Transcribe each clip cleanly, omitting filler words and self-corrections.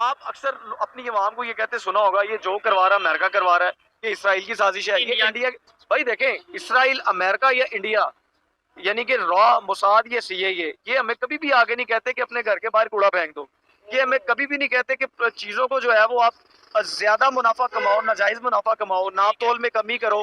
आप अक्सर अपनी अवाम को ये कहते सुना होगा, ये जो करवा रहा है अमेरिका करवा रहा है, ये इसराइल की साजिश है, ये इंडिया। भाई देखें, इसराइल, अमेरिका या इंडिया, यानी कि रॉ, मोसाद या सीआईए, ये हमें कभी भी आगे नहीं कहते कि अपने घर के बाहर कूड़ा फेंक दो। ये हमें कभी भी नहीं कहते कि चीजों को जो है वो आप ज्यादा मुनाफा कमाओ, नाजायज मुनाफा कमाओ, नाप तोल में कमी करो,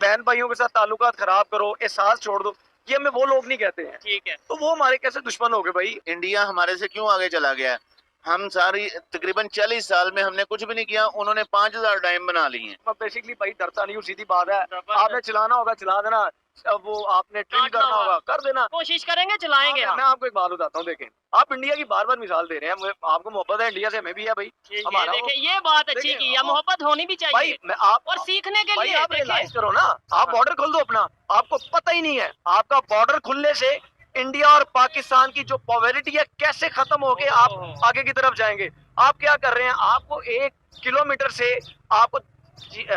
बहन भाइयों के साथ ताल्लुकात खराब करो, एहसास छोड़ दो। ये हमें वो लोग नहीं कहते हैं। ठीक है, तो वो हमारे कैसे दुश्मन हो गए भाई? इंडिया हमारे से क्यों आगे चला गया है? हम सारी तकरीबन 40 साल में हमने कुछ भी नहीं किया, उन्होंने 5000 डैम बना ली हैं। बेसिकली भाई डरता नहीं हूँ, सीधी बात है। आपने चलाना होगा चला देना, वो आपने ट्रिम करना होगा कर देना, कोशिश करेंगे चलाएंगे। मैं आपको एक बात बताता हूँ, देखें आप इंडिया की बार बार मिसाल दे रहे हैं, आपको मोहब्बत है इंडिया से, हमें भी है भाई। हमारा ये बात अच्छी की है, मोहब्बत होनी भी चाहिए भाई। मैं आप और सीखने के लिए आप रियलाइज करो ना, आप बॉर्डर खोल दो अपना, आपको पता ही नहीं है आपका बॉर्डर खुलने से इंडिया और पाकिस्तान की जो पॉवर्टी है कैसे खत्म होके आप आगे की तरफ जाएंगे। आप क्या कर रहे हैं, आपको 1 किलोमीटर से आपको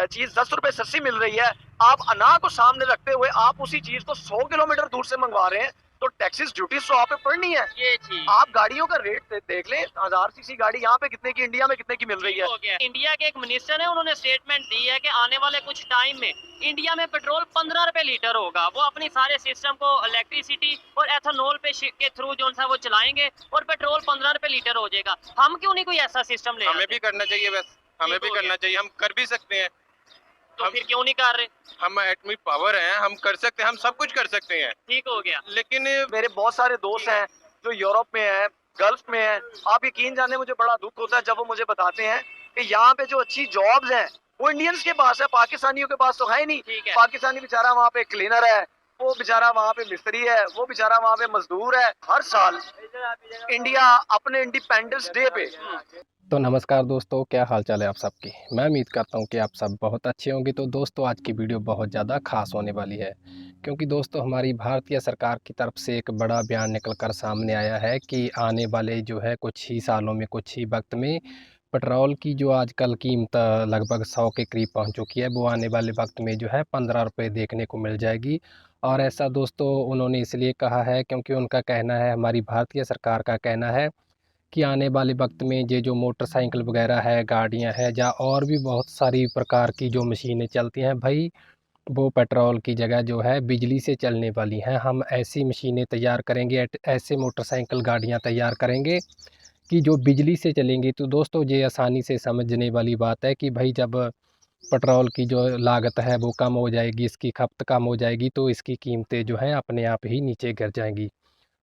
चीज 10 रुपए सस्ती मिल रही है, आप अना को सामने रखते हुए आप उसी चीज को 100 किलोमीटर दूर से मंगवा रहे हैं, तो टैक्सेस ड्यूटीज तो आप पे पड़नी है। ये चीज आप गाड़ियों का रेट देख लें, 1000 सीसी गाड़ी यहाँ पे कितने की, इंडिया में कितने की मिल रही है। इंडिया के एक मिनिस्टर है, उन्होंने स्टेटमेंट दी है कि आने वाले कुछ टाइम में इंडिया में पेट्रोल 15 रुपए लीटर होगा। वो अपनी सारे सिस्टम को इलेक्ट्रिसिटी और एथेनॉल पे के थ्रू जो सा वो चलाएंगे और पेट्रोल 15 रुपए लीटर हो जाएगा। हम क्यों नहीं कोई ऐसा सिस्टम ले? हमें भी करना चाहिए, बस हमें भी करना चाहिए, हम कर भी सकते हैं। तो फिर क्यों नहीं कर रहे? हम एटॉमिक पावर हैं, हम कर सकते हैं, हम सब कुछ कर सकते हैं। ठीक हो गया। लेकिन मेरे बहुत सारे दोस्त हैं जो यूरोप में हैं, गल्फ में हैं। आप यकीन जाने मुझे बड़ा दुख होता है जब वो मुझे बताते हैं कि यहाँ पे जो अच्छी जॉब्स हैं वो इंडियंस के पास है, पाकिस्तानियों के पास तो है ही नहीं। पाकिस्तानी बेचारा वहाँ पे क्लीनर है, वो बेचारा वहाँ पे मिस्त्री है, वो बेचारा वहाँ पे मजदूर है। हर साल इंडिया अपने इंडिपेंडेंस डे पे। तो नमस्कार दोस्तों, क्या हाल चाल है आप सबकी। मैं उम्मीद करता हूँ कि आप सब बहुत अच्छे होंगे। तो दोस्तों आज की वीडियो बहुत ज़्यादा खास होने वाली है, क्योंकि दोस्तों हमारी भारतीय सरकार की तरफ से एक बड़ा बयान निकल कर सामने आया है कि आने वाले जो है कुछ ही सालों में, कुछ ही वक्त में पेट्रोल की जो आजकल कीमत लगभग 100 के करीब पहुँच चुकी है, वो आने वाले वक्त में जो है 15 रुपये देखने को मिल जाएगी। और ऐसा दोस्तों उन्होंने इसलिए कहा है क्योंकि उनका कहना है, हमारी भारतीय सरकार का कहना है कि आने वाले वक्त में ये जो मोटरसाइकिल वगैरह है, गाड़ियां हैं, या और भी बहुत सारी प्रकार की जो मशीनें चलती हैं भाई, वो पेट्रोल की जगह जो है बिजली से चलने वाली हैं। हम ऐसी मशीनें तैयार करेंगे, ऐसे मोटरसाइकिल गाड़ियां तैयार करेंगे कि जो बिजली से चलेंगी। तो दोस्तों ये आसानी से समझने वाली बात है कि भाई जब पेट्रोल की जो लागत है वो कम हो जाएगी, इसकी खपत कम हो जाएगी, तो इसकी कीमतें जो हैं अपने आप ही नीचे गिर जाएंगी।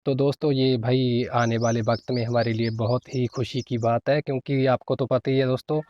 तो दोस्तों ये भाई आने वाले वक्त में हमारे लिए बहुत ही खुशी की बात है, क्योंकि आपको तो पता ही है दोस्तों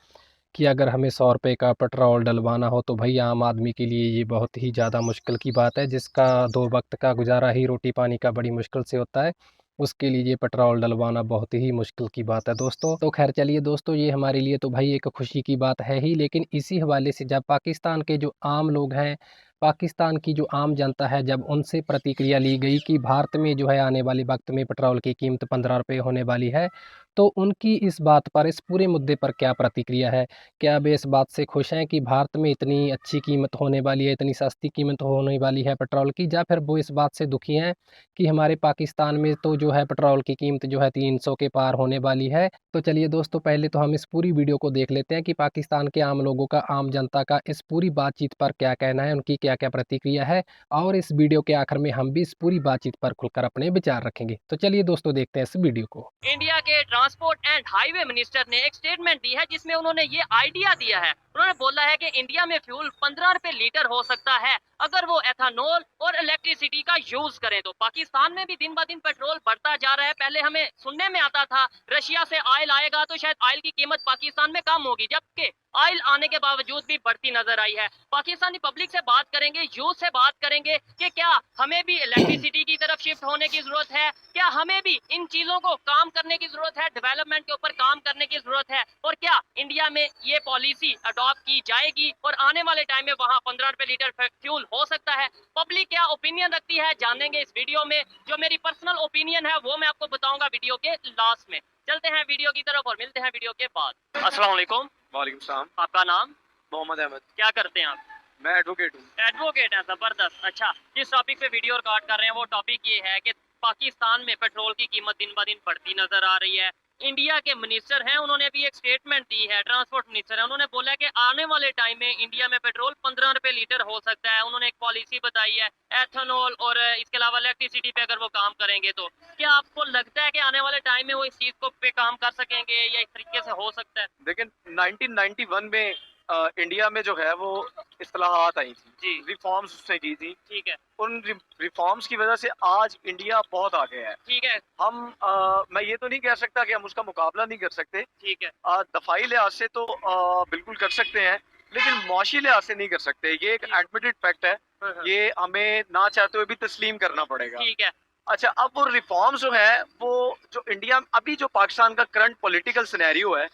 कि अगर हमें 100 रुपये का पेट्रोल डलवाना हो तो भाई आम आदमी के लिए ये बहुत ही ज़्यादा मुश्किल की बात है, जिसका 2 वक्त का गुजारा ही रोटी पानी का बड़ी मुश्किल से होता है, उसके लिए ये पेट्रोल डलवाना बहुत ही मुश्किल की बात है दोस्तों। तो खैर चलिए दोस्तों, ये हमारे लिए तो भाई एक खुशी की बात है ही, लेकिन इसी हवाले से जब पाकिस्तान के जो आम लोग हैं, पाकिस्तान की जो आम जनता है, जब उनसे प्रतिक्रिया ली गई कि भारत में जो है आने वाले वक्त में पेट्रोल की कीमत 15 रुपये होने वाली है, तो उनकी इस बात पर, इस पूरे मुद्दे पर क्या प्रतिक्रिया है? क्या वे इस बात से खुश हैं कि भारत में इतनी अच्छी कीमत होने वाली है, इतनी सस्ती कीमत होने वाली है पेट्रोल की, या फिर वो इस बात से दुखी हैं कि हमारे पाकिस्तान में तो जो है पेट्रोल की कीमत जो है 300 के पार होने वाली है? तो चलिए दोस्तों पहले तो हम इस पूरी वीडियो को देख लेते हैं कि पाकिस्तान के आम लोगों का, आम जनता का इस पूरी बातचीत पर क्या कहना है, उनकी क्या क्या प्रतिक्रिया है, और इस वीडियो के आखिर में हम भी इस पूरी बातचीत पर खुलकर अपने विचार रखेंगे। तो चलिए दोस्तों देखते हैं इस वीडियो को। इंडिया के ट्रांसपोर्ट एंड हाईवे मिनिस्टर ने एक स्टेटमेंट दी है जिसमें उन्होंने ये आइडिया दिया है। उन्होंने बोला है कि इंडिया में फ्यूल 15 रुपए लीटर हो सकता है अगर वो एथेनॉल और इलेक्ट्रिसिटी का यूज करें। तो पाकिस्तान में भी दिन ब दिन पेट्रोल बढ़ता जा रहा है। पहले हमें सुनने में आता था रशिया से ऑयल आएगा तो शायद ऑयल की कीमत पाकिस्तान में कम होगी, जबकि ऑयल आने के बावजूद भी बढ़ती नजर आई है। पाकिस्तानी पब्लिक से बात करेंगे, यूथ से बात करेंगे कि क्या हमें भी इलेक्ट्रिसिटी की तरफ शिफ्ट होने की जरूरत है, क्या हमें भी इन चीजों को काम करने की जरूरत है, डेवलपमेंट के ऊपर काम करने की जरूरत है, और क्या इंडिया में ये पॉलिसी अडॉप्ट की जाएगी और आने वाले टाइम में वहां 15 रुपए लीटर फ्यूल हो सकता है। पब्लिक क्या ओपिनियन रखती है जानेंगे इस वीडियो में। जो मेरी पर्सनल ओपिनियन है वो मैं आपको बताऊंगा वीडियो के लास्ट में। चलते हैं वीडियो की तरफ और मिलते हैं वीडियो के बाद। अस्सलाम वालेकुम। वालेकुम सलाम। आपका नाम? मोहम्मद अहमद। क्या करते हैं आप? मैं एडवोकेट हूँ। एडवोकेट है, जबरदस्त। अच्छा, जिस टॉपिक पे वीडियो रिकॉर्ड कर रहे हैं वो टॉपिक ये है कि पाकिस्तान में पेट्रोल की कीमत दिन ब दिन बढ़ती नजर आ रही है। इंडिया के मिनिस्टर हैं, उन्होंने अभी एक स्टेटमेंट दी है, ट्रांसपोर्ट मिनिस्टर है, उन्होंने बोला है कि आने वाले टाइम में इंडिया में पेट्रोल 15 रुपए लीटर हो सकता है। उन्होंने एक पॉलिसी बताई है एथेनॉल और इसके अलावा इलेक्ट्रिसिटी पे अगर वो काम करेंगे तो क्या आपको लगता है कि आने वाले टाइम में वो इस चीज को पे काम कर सकेंगे या इस तरीके से हो सकता है? देखिए 1991 में इंडिया में जो है वो इस्लाहात आई थी जी रिफॉर्म्स उसने की थी। ठीक है उन रिफॉर्म्स की वजह से आज इंडिया बहुत आगे है। ठीक है हम मैं ये तो नहीं कह सकता कि हम उसका मुकाबला नहीं कर सकते। ठीक है दफाई लिहाज से तो बिल्कुल कर सकते हैं, लेकिन मुआशी लिहाज से नहीं कर सकते। ये एक एडमिटेड फैक्ट है, हाँ, हाँ, ये हमें ना चाहते हुए भी तस्लीम करना पड़ेगा। ठीक है अच्छा, अब वो रिफॉर्म्स जो है वो जो इंडिया अभी जो पाकिस्तान का करंट पॉलिटिकल सिनेरियो है,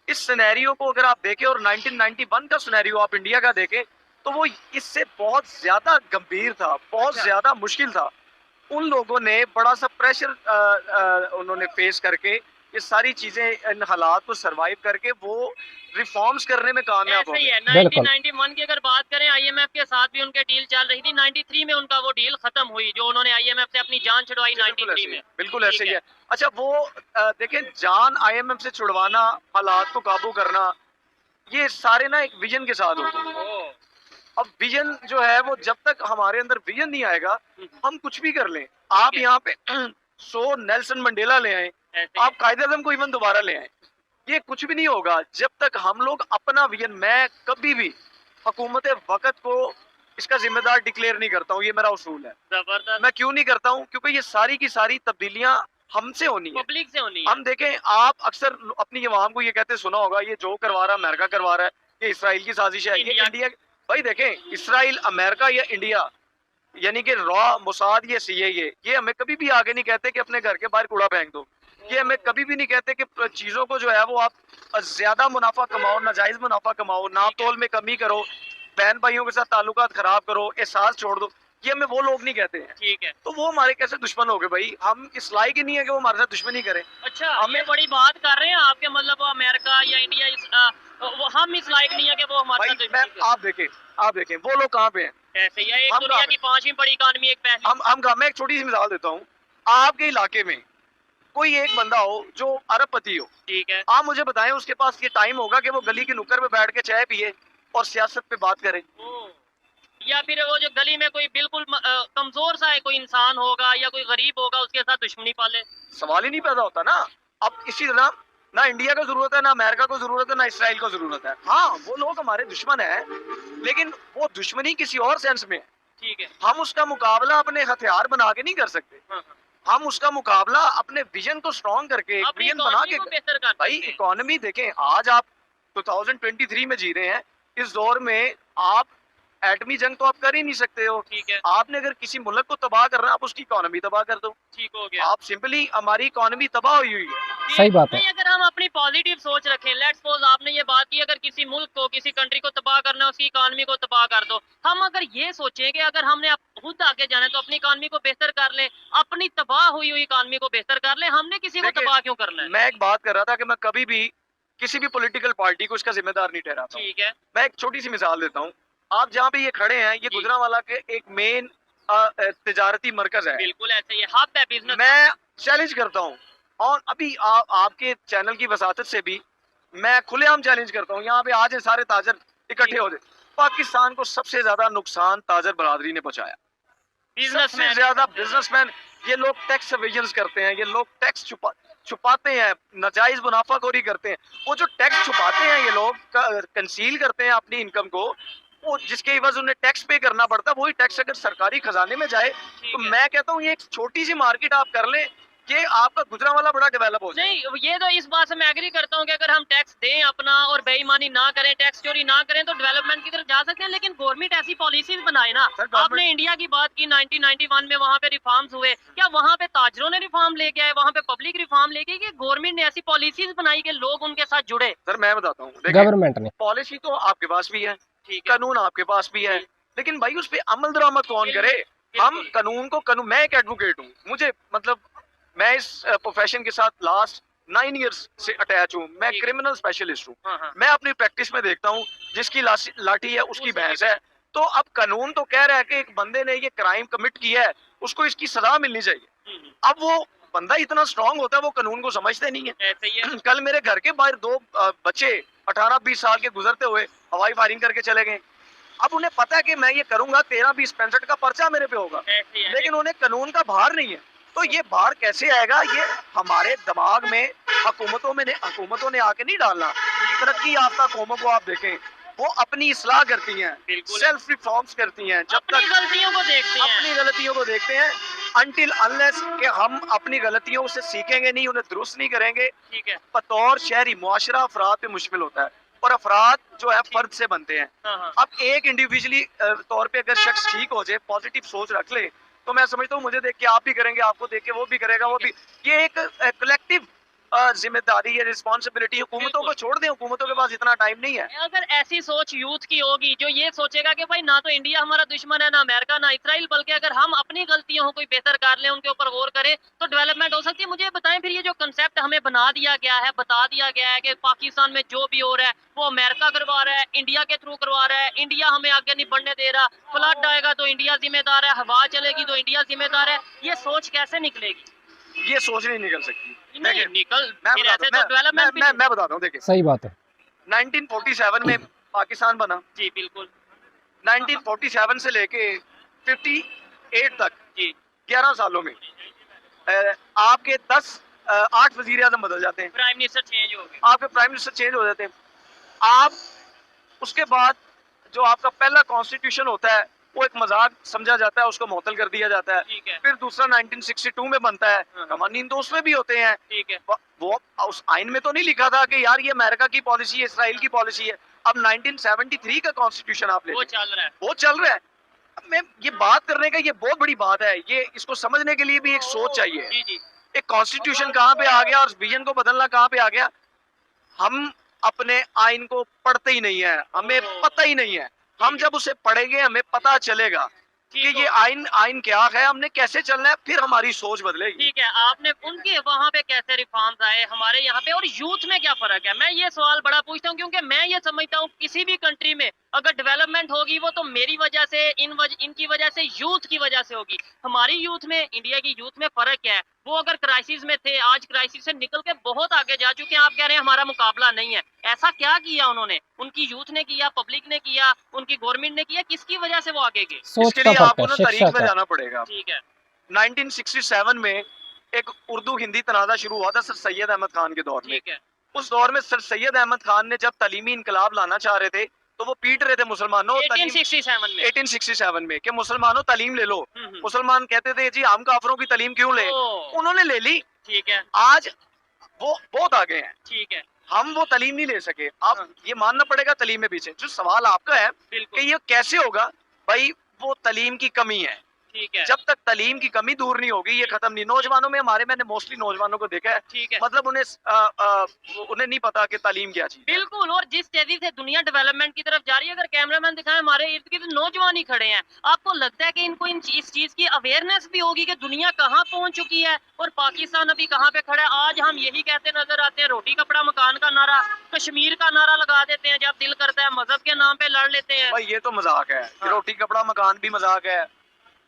इस सिनेरियो को अगर आप देखें और 1991 का सिनेरियो आप इंडिया का देखें तो वो इससे बहुत ज्यादा गंभीर था, बहुत ज्यादा मुश्किल था। उन लोगों ने बड़ा सा प्रेशर उन्होंने फेस करके ये सारी चीजें, इन हालात को सरवाइव करके वो रिफॉर्म्स करने में कामयाब हो ऐसे ही गए। है। बिल्कुल। 1991 की अगर बात करें, आईएमएफ के साथ भी उनके डील चल रही थी। 93 में उनका वो डील खत्म हुई, जो उन्होंने आईएमएफ से अपनी जान छुड़वाई 93 में। बिल्कुल ऐसे ठीक ही है। है। अच्छा, वो देखें, जान आईएमएफ से छुड़वाना, हालात को काबू करना, ये सारे ना एक विजन के साथ होते हैं। ओह, अब विजन जो है वो जब तक हमारे अंदर विजन नहीं आएगा हम कुछ भी कर लें। आप है। यहाँ पे 100 नेल्सन मंडेला ले आए, ऐसे ही आप कायदे आज़म को इवन दोबारा ले आए, ये कुछ भी नहीं होगा जब तक हम लोग अपना विजन, मैं कभी भी हुकूमत वक्त को इसका जिम्मेदार डिक्लेयर नहीं करता हूँ, ये मेरा उसूल है। जबरदस्त। मैं क्यों नहीं करता हूँ? क्योंकि ये सारी की सारी तब्दीलियां हमसे होनी है। पब्लिक से होनी है। हम देखें, आप अक्सर अपनी अवाम को ये कहते सुना होगा, ये जो करवा रहा है अमेरिका करवा रहा है, ये इसराइल की साजिश है, ये इंडिया- इंडिया। भाई देखें, इसराइल, अमेरिका या इंडिया, यानी कि रॉ, मोसाद, ये सीआईए, ये हमें कभी भी आगे नहीं कहते कि अपने घर के बाहर कूड़ा फेंक दो। ये हमें कभी भी नहीं कहते कि चीजों को जो है वो आप ज्यादा मुनाफा कमाओ, नाजायज मुनाफा कमाओ, नाप तोल में कमी करो, बहन भाइयों के साथ ताल्लुकात खराब करो, एहसास छोड़ दो। ये हमें वो लोग नहीं कहते हैं। ठीक है। तो वो हमारे कैसे दुश्मन हो गए भाई? हम इस लायक ही नहीं है कि वो हमारे साथ दुश्मनी करें। अच्छा, हमें- ये बड़ी बात कर रहे हैं आपके, मतलब वो अमेरिका या इंडिया हम इस लायक नहीं है कि वो हमारे भाई साथ मैं, दुश्मनी आप देखें वो लोग कहाँ पे हैं। करे। ऐसे ही है, एक हम दुनिया कहाँ की 5वीं बड़ी इकॉनमी, एक पहली। मैं एक छोटी सी मिसाल देता हूँ। आपके इलाके में कोई एक बंदा हो जो अरबपति हो, ठीक है। आप मुझे बताएं उसके पास ये टाइम होगा कि वो गली की नुक्कड़ पे बैठ के चाय पिए और सियासत पे बात करे? ओह, या फिर वो जो गली में कोई बिल्कुल कमजोर सा है कोई इंसान होगा या कोई गरीब होगा, उसके साथ दुश्मनी पाले? सवाल ही नहीं पैदा होता ना। अब इसी तरह ना इंडिया को जरूरत है, ना अमेरिका को जरूरत है, ना इसराइल को जरूरत है। हाँ, वो लोग हमारे दुश्मन है, लेकिन वो दुश्मनी किसी और सेंस में है। ठीक है। हम उसका मुकाबला अपने हथियार बना के नहीं कर सकते। हाँ, हाँ। हम उसका मुकाबला अपने विजन को स्ट्रॉन्ग करके, एक अपनी विजन बना इकॉनमी के। को बेहतर कर भाई सकते हैं। इकोनॉमी देखें, आज आप 2023 में जी रहे हैं। इस दौर में आप एटमी जंग तो आप कर ही नहीं सकते हो। ठीक है। आपने अगर किसी मुल्क को तबाह करना है, आप उसकी इकोनॉमी तबाह कर दो। ठीक हो गया। आप सिंपली, हमारी इकोनॉमी तबाह हुई हुई है। सही बात है। नहीं, अगर हम अपनी पॉजिटिव सोच रखें, लेट्स सपोज आपने ये बात की, अगर किसी मुल्क को, किसी कंट्री को तबाह करना है, उसकी इकॉनमी को तबाह कर दो। हम अगर ये सोचें कि अगर हमने खुद आगे जाना है तो अपनी इकॉनमी को बेहतर कर ले, अपनी तबाह हुई हुई इकॉनमी को बेहतर कर ले, हमने किसी को देखिए, तबाह क्यों करना है? मैं एक बात कर रहा था कि मैं कभी भी किसी भी पॉलिटिकल पार्टी को इसका जिम्मेदार नहीं ठहराता हूं। ठीक है। मैं एक छोटी सी मिसाल देता हूँ। आप जहाँ पे ये खड़े हैं, ये जी। गुजरांवाला के एक मेन तिजारती मरकज है। बिल्कुल ऐसे ही हब है, बिजनेस। मैं चैलेंज करता हूँ, और अभी आपके चैनल की वसातत से भी मैं खुलेआम चैलेंज करता हूँ, यहाँ पे आज ये सारे ताजर इकट्ठे हो जाए। पाकिस्तान को सबसे ज्यादा नुकसान ताजर बरादरी ने पहुंचाया। सबसे ज्यादा बिजनेसमैन, ये लोग टैक्स एवेजन करते हैं, ये लोग टैक्स छुपाते हैं, नाजायज मुनाफाखोरी करते हैं। वो जो टैक्स छुपाते हैं, ये लोग कंसील करते हैं अपनी इनकम को, वो जिसके एवज उन्हें टैक्स पे करना पड़ता है, वही टैक्स अगर सरकारी खजाने में जाए तो मैं कहता हूँ ये एक छोटी सी मार्केट आप कर लें कि आपका गुजरांवाला बड़ा डेवलप हो जाए। नहीं, ये तो इस बात से मैं एग्री करता हूँ कि अगर हम टैक्स दें अपना और बेईमानी ना करें, टैक्स चोरी ना करें, तो डेवलपमेंट की तरफ जा सकते हैं। लेकिन गवर्नमेंट ऐसी पॉलिसीज बनाए ना। सर, government- आपने इंडिया की बात की, 1991 में वहाँ पे रिफॉर्म्स हुए, क्या वहाँ पे ताजरों ने रिफॉर्म लेके आए, वहाँ पे पब्लिक रिफॉर्म लेके, कि गवर्नमेंट ने ऐसी पॉलिसीज बनाई कि लोग उनके साथ जुड़े? सर मैं बताता हूँ, देखिए, गवर्नमेंट ने पॉलिसी तो आपके पास भी है, ठीक है। कानून आपके पास भी है, लेकिन भाई उस पे अमल दरामद कौन करे? हम कानून को मैं एक एडवोकेट हूँ, मुझे मतलब मैं इस प्रोफेशन के साथ लास्ट 9 इयर्स से अटैच हूँ। मैं ठीक। क्रिमिनल स्पेशलिस्ट हूँ। हाँ, हाँ। मैं अपनी प्रैक्टिस में देखता हूँ जिसकी लाठी है उसकी भैंस है। तो अब कानून तो कह रहा है कि एक बंदे ने ये क्राइम कमिट किया है, उसको इसकी सजा मिलनी चाहिए। अब वो बंदा इतना स्ट्रांग होता है वो कानून को समझते नहीं है। ऐसे ही है। कल मेरे घर के बाहर दो बच्चे 18-20 साल के गुजरते हुए हवाई फायरिंग करके चले गए। अब उन्हें पता है कि मैं ये करूंगा 13-20-65 का पर्चा मेरे पे होगा, ऐसे ही है। लेकिन उन्हें कानून का भार नहीं है। तो ये भार कैसे आएगा? ये हमारे दिमाग में हुकूमतों ने आके नहीं डालना। तरक्की याफ्ता कौमों को आप देखें, वो अपनी इस्लाह करती हैं, बिल्कुल। सेल्फ रिफॉर्म्स करती हैं। जब अपनी तक गलतियों को देखते हैं। अपनी गलतियों को देखते हैं, अनटिल अनलेस कि हम अपनी गलतियों से सीखेंगे नहीं, उन्हें दुरुस्त नहीं करेंगे, ठीक है। बतौर शहरी मुआशरा अफराद पे मुश्किल होता है। और अफराद जो है फर्द से बनते हैं। हाँ हाँ। अब एक इंडिविजुअली तौर पे अगर शख्स ठीक हो जाए, पॉजिटिव सोच रख ले, तो मैं समझता हूँ मुझे देख के आप भी करेंगे, आपको देख के वो भी करेगा, वो भी। ये एक कलेक्टिव जिम्मेदारी है, रिस्पॉन्सिबिलिटी। हुकूमतों को छोड़ दें, हुकूमतों के पास इतना टाइम नहीं है। अगर ऐसी सोच यूथ की होगी जो ये सोचेगा कि भाई ना तो इंडिया हमारा दुश्मन है, ना अमेरिका, ना इसराइल, बल्कि अगर हम अपनी गलतियों को कोई बेहतर कर लें, उनके ऊपर गौर करें, तो डेवलपमेंट हो सकती है। मुझे बताएं फिर ये जो कंसेप्ट हमें बना दिया गया है, बता दिया गया है कि पाकिस्तान में जो भी हो रहा है वो अमेरिका करवा रहा है, इंडिया के थ्रू करवा रहा है, इंडिया हमें आगे नहीं बढ़ने दे रहा, फ्लड आएगा तो इंडिया जिम्मेदार है, हवा चलेगी तो इंडिया जिम्मेदार है, ये सोच कैसे निकलेगी? ये सोच नहीं निकल सकती। नहीं निकल, मैं फिर बताता ऐसे हूं, तो डेवलपमेंट भी मैं बताता हूँ। देखिए, सही बात है। 1947 में पाकिस्तान बना। जी बिल्कुल 1947 से लेके 58 तक जी 11 सालों में आपके 8 वजीर आजम बदल जाते हैं, प्राइम मिनिस्टर चेंज हो गए। आपके प्राइम मिनिस्टर चेंज हो जाते हैं। आप उसके बाद जो आपका पहला कॉन्स्टिट्यूशन होता है वो एक मजाक समझा जाता है, उसको मुअत्तल कर दिया जाता है। ठीक है फिर दूसरा 1962 में बनता है, हाँ। कवानीन तो उसमें भी होते हैं। ठीक है वो उस आइन में तो नहीं लिखा था कि यार ये अमेरिका की पॉलिसी है, इसराइल की पॉलिसी है। अब 1973 का कॉन्स्टिट्यूशन आप ले वो लें, चल रहा है। वो चल रहा है। अब मैं ये बात करने का, ये बहुत बड़ी बात है, ये इसको समझने के लिए भी एक सोच चाहिए। जी जी एक कॉन्स्टिट्यूशन कहाँ पे आ गया और विजन को बदलना कहाँ पे आ गया। हम अपने आइन को पढ़ते ही नहीं है, हमें पता ही नहीं है। हम जब उसे पढ़ेंगे हमें पता चलेगा कि ये आइन क्या है, हमने कैसे चलना है, फिर हमारी सोच बदलेगी। ठीक है। आपने उनके वहाँ पे कैसे रिफॉर्म्स आए, हमारे यहाँ पे और यूथ में क्या फर्क है? मैं ये सवाल बड़ा पूछता हूँ क्योंकि मैं ये समझता हूँ किसी भी कंट्री में अगर डेवलपमेंट होगी वो तो मेरी वजह से, इनकी वजह से, यूथ की वजह से होगी। हमारी यूथ में, इंडिया की यूथ में फर्क क्या है? वो अगर क्राइसिस में थे, आज क्राइसिस से निकल के बहुत आगे जा चुके हैं। आप कह रहे हैं हमारा मुकाबला नहीं है। ऐसा क्या किया उन्होंने? उनकी यूथ ने किया, पब्लिक ने किया, उनकी गवर्नमेंट ने किया? किसकी वजह से वो आगे गए? सोच इसके का लिए फर्क आपको है, ना शिक्षा तारीख में का। जाना पड़ेगा। ठीक है 1967 में एक उर्दू हिंदी तनाज़ा शुरू हुआ था सर सैयद अहमद खान के दौर में। ठीक है उस दौर में सर सैयद अहमद खान ने जब तालीमी इनकलाब लाना चाह रहे थे तो वो पीट रहे थे मुसलमानों 1867 में। 1867 में कि मुसलमानों तालीम ले लो। हम्म। मुसलमान कहते थे जी हम काफरों की तालीम क्यों ले, ओ, उन्होंने ले ली। ठीक है आज वो बहुत आगे हैं, ठीक है हम वो तालीम नहीं ले सके। हाँ। अब ये मानना पड़ेगा तालीम में पीछे। जो सवाल आपका है बिल्कुल कि ये कैसे होगा, भाई वो तालीम की कमी है। ठीक है जब तक तालीम की कमी दूर नहीं होगी ये खत्म नहीं। नौजवानों में हमारे, मैंने मोस्टली नौजवानों को देखा है, ठीक है मतलब उन्हें नहीं पता कि तालीम क्या चीज है। बिल्कुल। और जिस तेजी से दुनिया डेवलपमेंट की तरफ जा रही है, अगर कैमरामैन दिखाएं हमारे इर्द गिर्द नौजवान ही खड़े हैं, आपको लगता है कि इनको इस चीज की अवेयरनेस भी होगी कि दुनिया कहाँ पहुंच चुकी है और पाकिस्तान अभी कहाँ पे खड़ा है? आज हम यही कहते नजर आते हैं, रोटी कपड़ा मकान का नारा, कश्मीर का नारा लगा देते हैं जब दिल करता है, मजहब के नाम पे लड़ लेते हैं। भाई ये तो मजाक है, हाँ। रोटी कपड़ा मकान भी मजाक है,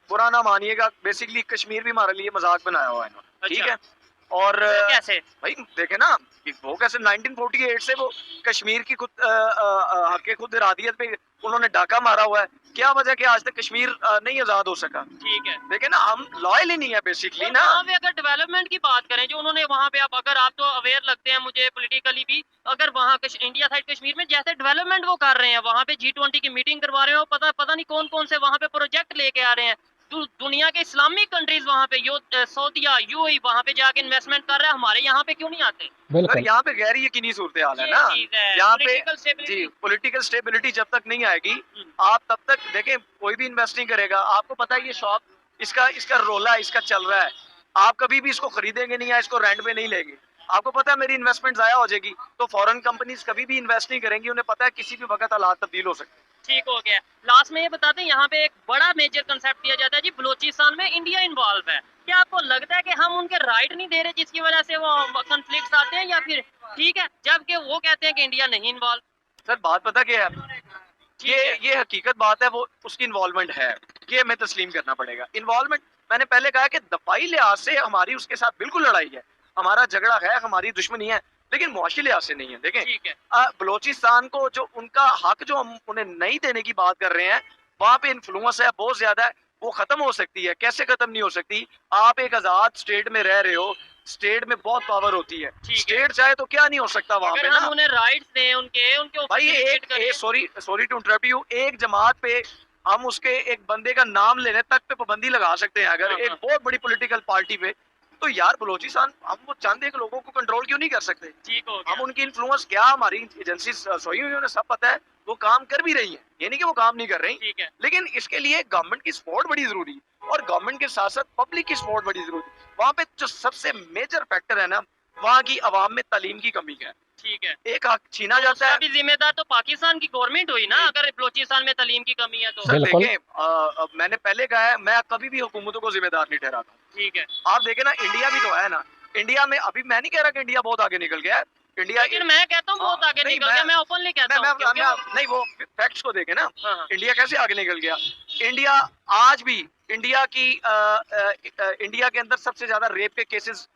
बुरा ना मानिएगा। बेसिकली कश्मीर भी हमारे लिए मजाक बनाया हुआ है इन्होंने, ठीक अच्छा। है। और कैसे? भाई देखे ना कि वो कैसे 1948 से वो कश्मीर की खुद हक खुद इरादियत पे उन्होंने डाका मारा हुआ है। क्या वजह कि आज तक कश्मीर नहीं आजाद हो सका? ठीक है। देखे ना, हम लॉयल ही नहीं है बेसिकली ना। वहाँ पे अगर डेवलपमेंट की बात करें जो उन्होंने वहाँ पे, अगर आप तो अवेयर लगते हैं मुझे पॉलिटिकली भी, अगर वहाँ इंडिया साइड कश्मीर में जैसे डेवलपमेंट वो कर रहे हैं, वहाँ पे G20 की मीटिंग करवा रहे हैं, पता नहीं कौन कौन से वहाँ पे प्रोजेक्ट लेके आ रहे हैं। दुनिया के इस्लामिक कंट्रीज वहाँ पे सऊदीया, UAE वहाँ पे जाके इन्वेस्टमेंट कर रहे हैं, हमारे यहाँ पे क्यों नहीं आते? बिल्कुल यहाँ पे गैर यकीनी सूरत हाल है ये ना चीज़ है, यहाँ पे। political stability। जी, पॉलिटिकल स्टेबिलिटी जब तक नहीं आएगी आप तब तक देखें कोई भी इन्वेस्ट नहीं करेगा। आपको पता है ये शॉप इसका रोला इसका चल रहा है, आप कभी भी इसको खरीदेंगे नहीं या इसको रेंट पे नहीं लेंगे। आपको पता है मेरी इन्वेस्टमेंट जाया हो जाएगी, तो फॉरेन कंपनीज कभी भी इन्वेस्ट नहीं करेंगी, उन्हें पता है किसी भी वक्त हालात तब्दील हो सकते हैं। ठीक हो गया। लास्ट में ये बताते हैं, यहाँ पे एक बड़ा मेजर कंसेप्ट दिया जाता है जी, बलूचिस्तान में इंडिया इन्वॉल्व है। क्या आपको लगता है कि हम उनके राइट नहीं दे रहे जिसकी वजह से वो कॉन्फ्लिक्ट्स आते हैं, या फिर ठीक है जबकि वो कहते हैं कि इंडिया नहीं इन्वॉल्व? सर बात पता क्या है, ये हकीकत बात है, वो उसकी इन्वॉल्वमेंट है, ये हमें तस्लीम करना पड़ेगा। इन्वॉल्वमेंट मैंने पहले कहा कि दफाई लिहाज से हमारी उसके साथ बिल्कुल लड़ाई है, हमारा झगड़ा है, हमारी दुश्मनी है, लेकिन मुआशी लिहाज से नहीं है। देखें, ठीक है। बलोचिस्तान को जो उनका हक जो हम उन्हें नहीं देने की बात कर रहे हैं, वहाँ पे इन्फ्लुएंस है बहुत ज्यादा है, वो खत्म हो सकती है। कैसे खत्म नहीं हो सकती? आप एक आजाद स्टेट में रह रहे हो, स्टेट में बहुत पावर होती है, ठीक है। स्टेट चाहे तो क्या नहीं हो सकता वहाँ पे अगर हम ना उन्हें राइट्स दें उनके ऊपर भाई। क्रिकेट करें। सॉरी टू इंटरप्ट यू, एक जमात पे हम उसके एक बंदे का नाम लेने तक पे पाबंदी लगा सकते हैं अगर हाँ, एक हाँ। बहुत बड़ी पॉलिटिकल पार्टी पे, तो यार बलोचिस्तान हम वो चंद एक लोगों को कंट्रोल क्यों नहीं कर सकते? ठीक हो हम गया। उनकी इन्फ्लुएंस क्या, हमारी एजेंसी सोई हुई उन्हें सब पता है, वो काम कर भी रही है, ये नहीं कि वो काम नहीं कर रही, ठीक है। लेकिन इसके लिए गवर्नमेंट की सपोर्ट बड़ी जरूरी है और गवर्नमेंट के साथ साथ पब्लिक की सपोर्ट बड़ी जरूरी है। वहाँ पे जो सबसे मेजर फैक्टर है ना, वहाँ की आवाम में तालीम की कमी है। ठीक है। एक हक छीना जाता उसका है। भी जिम्मेदार तो पाकिस्तान की गवर्नमेंट हुई ना, अगर बलूचिस्तान में तालीम की कमी है तो। सर बिल्कुल। देखें, मैंने पहले कहा है, मैं कभी भी हुकूमतों को जिम्मेदार नहीं ठहराता। ठीक है। आप देखें ना, इंडिया भी तो है ना, इंडिया में अभी मैं नहीं कह रहा कि इंडिया बहुत आगे निकल गया है, इंडिया लेकिन मैं कहता हूँ बहुत आगे निकल गया, मैं ओपनली कहता हूँ क्योंकि वो- नहीं, वो फैक्ट्स को देखें ना, हाँ, हाँ। इंडिया कैसे आगे निकल गया। इंडिया आज भी इंडिया की इंडिया के अंदर सबसे ज्यादा रेप के केसेस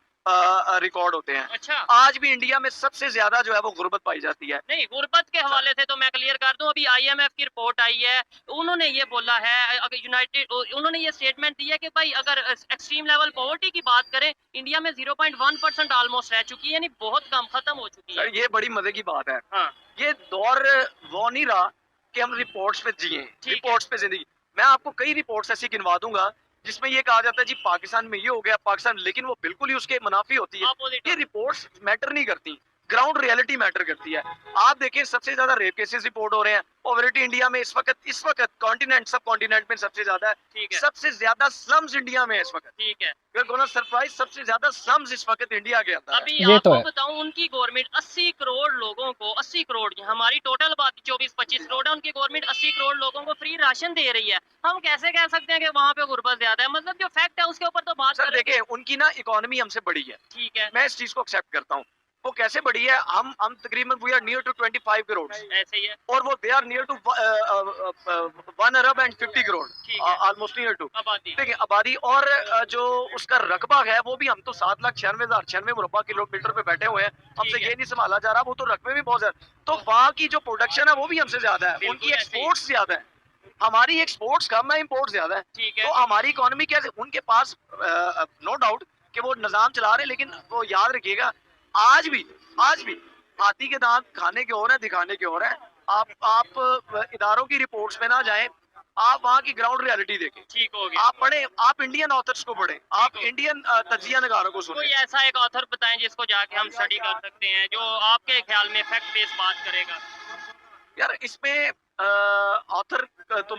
रिकॉर्ड होते हैं। अच्छा। आज भी इंडिया में सबसे ज्यादा जो है वो गुर्बत पाई जाती है। नहीं, गुर्बत के हवाले से तो मैं क्लियर कर दूं, अभी आईएमएफ की रिपोर्ट आई है, उन्होंने ये बोला है, अगर यूनाइटेड उन्होंने ये स्टेटमेंट दी है कि भाई अगर एक्सट्रीम लेवल पॉवर्टी की बात करें, इंडिया में 0.1% ऑलमोस्ट रह चुकी है, यानी बहुत कम, खत्म हो चुकी है। सर ये बड़ी मजे की बात है। हाँ। ये दौर वो नहीं रहा कि हम रिपोर्ट्स पे जिए, ठीक है। रिपोर्ट्स पे जिंदगी। मैं आपको कई रिपोर्ट्स ऐसी गिनवा दूंगा जिसमें ये कहा जाता है जी पाकिस्तान में ये हो गया, पाकिस्तान, लेकिन वो बिल्कुल ही उसके मुनाफी होती है। Opposite ये रिपोर्ट्स मैटर नहीं करती, ग्राउंड रियलिटी मैटर करती है। आप देखिए, सबसे ज्यादा रेप केसेस रिपोर्ट हो रहे हैं, पॉवर्टी इंडिया में इस वक्त कॉन्टिनेंट, सब कॉन्टिनेंट में सबसे ज्यादा है। ठीक है। सबसे ज्यादा स्लम्स इंडिया में है इस वक्त। ठीक है। सरप्राइज, सबसे ज्यादा स्लम्स इस वक्त इंडिया के अंदर है। अभी ये तो आपको है। बताऊं, उनकी गवर्नमेंट 80 करोड़ लोगों को, 80 करोड़, हमारी टोटल बात 24-25 करोड़ है, उनकी गवर्नमेंट 80 करोड़ लोगों को फ्री राशन दे रही है। हम कैसे कह सकते हैं कि वहाँ पे गुर्बत ज्यादा है? मतलब जो फैक्ट है उसके ऊपर तो बात सर करें। देखिए, उनकी ना इकोनॉमी हमसे बड़ी है, ठीक है। मैं इस चीज को एक्सेप्ट करता हूँ। वो कैसे बड़ी है? हम तकरीबन we are near to 25 crore ऐसे ही है। और वो दे आर नियर टू 1 अरब एंड 50 करोड़, ठीक है। Almost near to. आबादी। ठीक है, आबादी। और जो उसका रकबा है वो भी, हम तो 7,96,096 मुरब्बा किलोमीटर पे बैठे हुए हैं, हमसे ठीक है। ये नहीं संभाला जा रहा, वो तो रकबे भी बहुत ज्यादा। तो वहाँ की जो प्रोडक्शन है वो भी हमसे ज्यादा है, बिल्कुल उनकी ऐसे ही। एक्सपोर्ट्स ज्यादा है, हमारी एक्सपोर्ट्स कम है, इम्पोर्ट ज्यादा है। ठीक है। तो हमारी इकोनॉमी कैसे? उनके पास नो डाउट कि वो निजाम चला रहे, लेकिन वो याद रखिएगा, आज भी हाथी के दांत खाने के और है, दिखाने के और है। आप इदारों की रिपोर्ट्स पे ना जाएं, आप वहाँ की ग्राउंड रियलिटी देखें, ठीक हो गया। आप पढ़ें, आप इंडियन ऑथर्स को पढ़ें, आप इंडियन तजिया नगारों को कोई सुनें। ऐसा एक ऑथर बताएं जिसको जाके हम स्टडी कर सकते हैं, जो आपके ख्याल में फैक्ट बेस्ड बात करेगा। यार इसमें ऑथर तो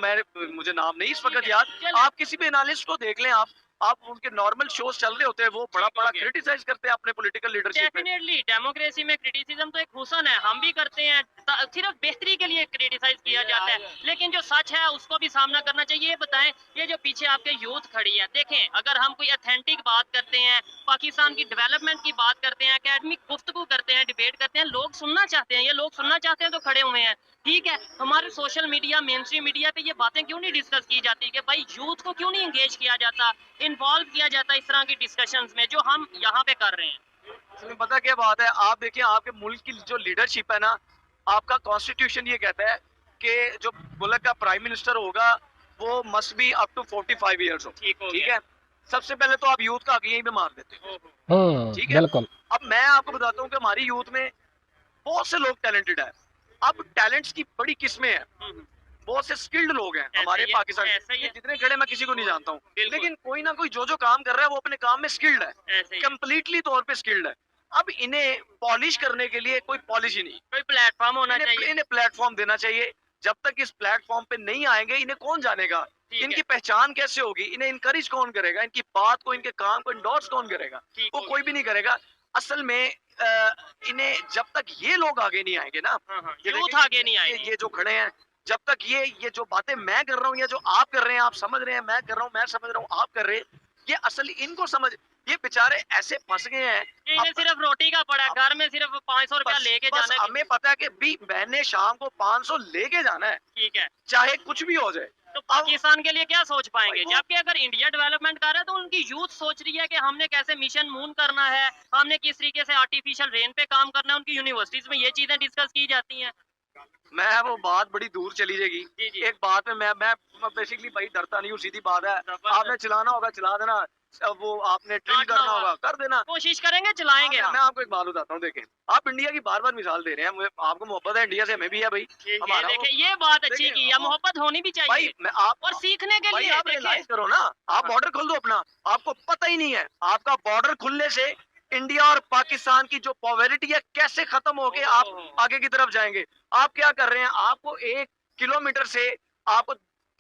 मुझे नाम नहीं इस वक्त ठीक है, याद, चलिए। आप किसी भी एनालिस्ट को देख लें, आप उनके नॉर्मल शोज चल रहे होते हैं, वो बड़ा ठीक हो बड़ा गया। क्रिटिसाइज करते हैं अपने पॉलिटिकल लीडरशिप पे। डेफिनेटली डेमोक्रेसी में क्रिटिसिज्म तो एक हुसन है, हम भी करते हैं, सिर्फ बेहतरी के लिए क्रिटिसाइज किया जाता है, लेकिन जो सच है उसको भी सामना करना चाहिए। ये बताएं, ये जो पीछे आपके यूथ खड़ी है, देखें, अगर हम कोई अथेंटिक बात करते हैं, पाकिस्तान की डेवलपमेंट की बात करते हैं, एकेडमिक गुफ्तगू करते हैं, डिबेट करते हैं, लोग सुनना चाहते हैं, ये लोग सुनना चाहते हैं तो खड़े हुए हैं। ठीक है, हमारे social media, main stream media पे ये बातें क्यों नहीं डिस्कस की जाती कि भाई यूथ को क्यों नहीं एंगेज किया जाता, इन्वॉल्व किया जाता इस तरह की डिस्कशंस में, जो हम यहाँ पे कर रहे हैं। इसमें पता क्या बात है, आप देखिए, आपके मुल्क की जो लीडरशिप है ना, आपका कॉन्स्टिट्यूशन ये कहता है कि जो मुल्क का प्राइम मिनिस्टर होगा वो must be up to 45 years हो। ठीक हो ठीक गया। है, सबसे पहले तो आप यूथ का हक यहीं पे मार देते हो। ठीक है, बिल्कुल। अब मैं आपको बताता हूँ कि हमारी यूथ में बहुत से लोग टैलेंटेड है। अब टैलेंट्स की बड़ी किस्में हैं, बहुत से स्किल्ड लोग हैं हमारे ही है, पाकिस्तान ऐसा ही है। जितने खड़े, मैं किसी को नहीं जानता हूँ, बिल्कुल। लेकिन कोई ना कोई जो काम कर रहा है वो अपने काम में स्किल्ड है, ऐसे ही कंप्लीटली तौर पे स्किल्ड है। अब इन्हें पॉलिश करने के लिए कोई पॉलिसी नहीं, कोई प्लेटफॉर्म होना इन्हें चाहिए। इन्हें प्लेटफॉर्म देना चाहिए। जब तक इस प्लेटफॉर्म पे नहीं आएंगे, इन्हें कौन जानेगा, ठीक है। इनकी पहचान कैसे होगी, इन्हें इनकरेज कौन करेगा, इनकी बात को, इनके काम को इंडोर्स कौन करेगा? ठीक वो हो कोई भी नहीं करेगा। असल में इन्हें जब तक ये लोग आगे नहीं आएंगे ना, हाँ, हाँ, ये यूथ देखिए, आगे नहीं आएगी। ये जो खड़े हैं, जब तक ये जो बातें मैं कर रहा हूँ या जो आप कर रहे हैं, आप समझ रहे हैं, मैं कर रहा हूँ, मैं समझ रहा हूँ, आप कर रहे हैं, ये असल इनको समझ, ये बेचारे ऐसे फंस गए हैं। कि इन्हें सिर्फ रोटी का पड़ा, घर में सिर्फ 500 रुपया लेके बस जाना है। हमें पता है कि भी मैंने शाम को 500 लेके जाना है, ठीक है। चाहे कुछ भी हो जाए। तो पाकिस्तान के लिए क्या सोच पाएंगे? जबकि अगर इंडिया डेवलपमेंट कर रहा है तो उनकी यूथ सोच रही है कि हमने कैसे मिशन मून करना है, हमने किस तरीके से आर्टिफिशियल रेन पे काम करना है। उनकी यूनिवर्सिटीज में ये चीजें डिस्कस की जाती हैं। मैं वो बात बड़ी दूर चली जाएगी। जी जी, एक बात में मैं बेसिकली भाई डरता नहीं हूँ, सीधी बात है। आपने चलाना होगा चला देना, वो आपने ट्रिम काटना करना होगा। होगा कर देना। कोशिश करेंगे, चलाएंगे मैं हम। आपको एक बात बताता हूँ, देखें आप इंडिया की बार बार मिसाल दे रहे हैं, आपको मोहब्बत है इंडिया से, हमें भी है भाई। ये हमारा देखिए, ये बात अच्छी देखिए, की है, मोहब्बत होनी भी भाई चाहिए मैं आप और सीखने के भाई लिए। आप देखिए, रियलाइज करो ना, आप बॉर्डर खोल दो अपना, आपको पता ही नहीं है आपका बॉर्डर खुलने से इंडिया और पाकिस्तान की जो पॉवर्टी है कैसे खत्म होके आप आगे की तरफ जाएंगे। आप क्या कर रहे हैं, आपको 1 किलोमीटर से आपको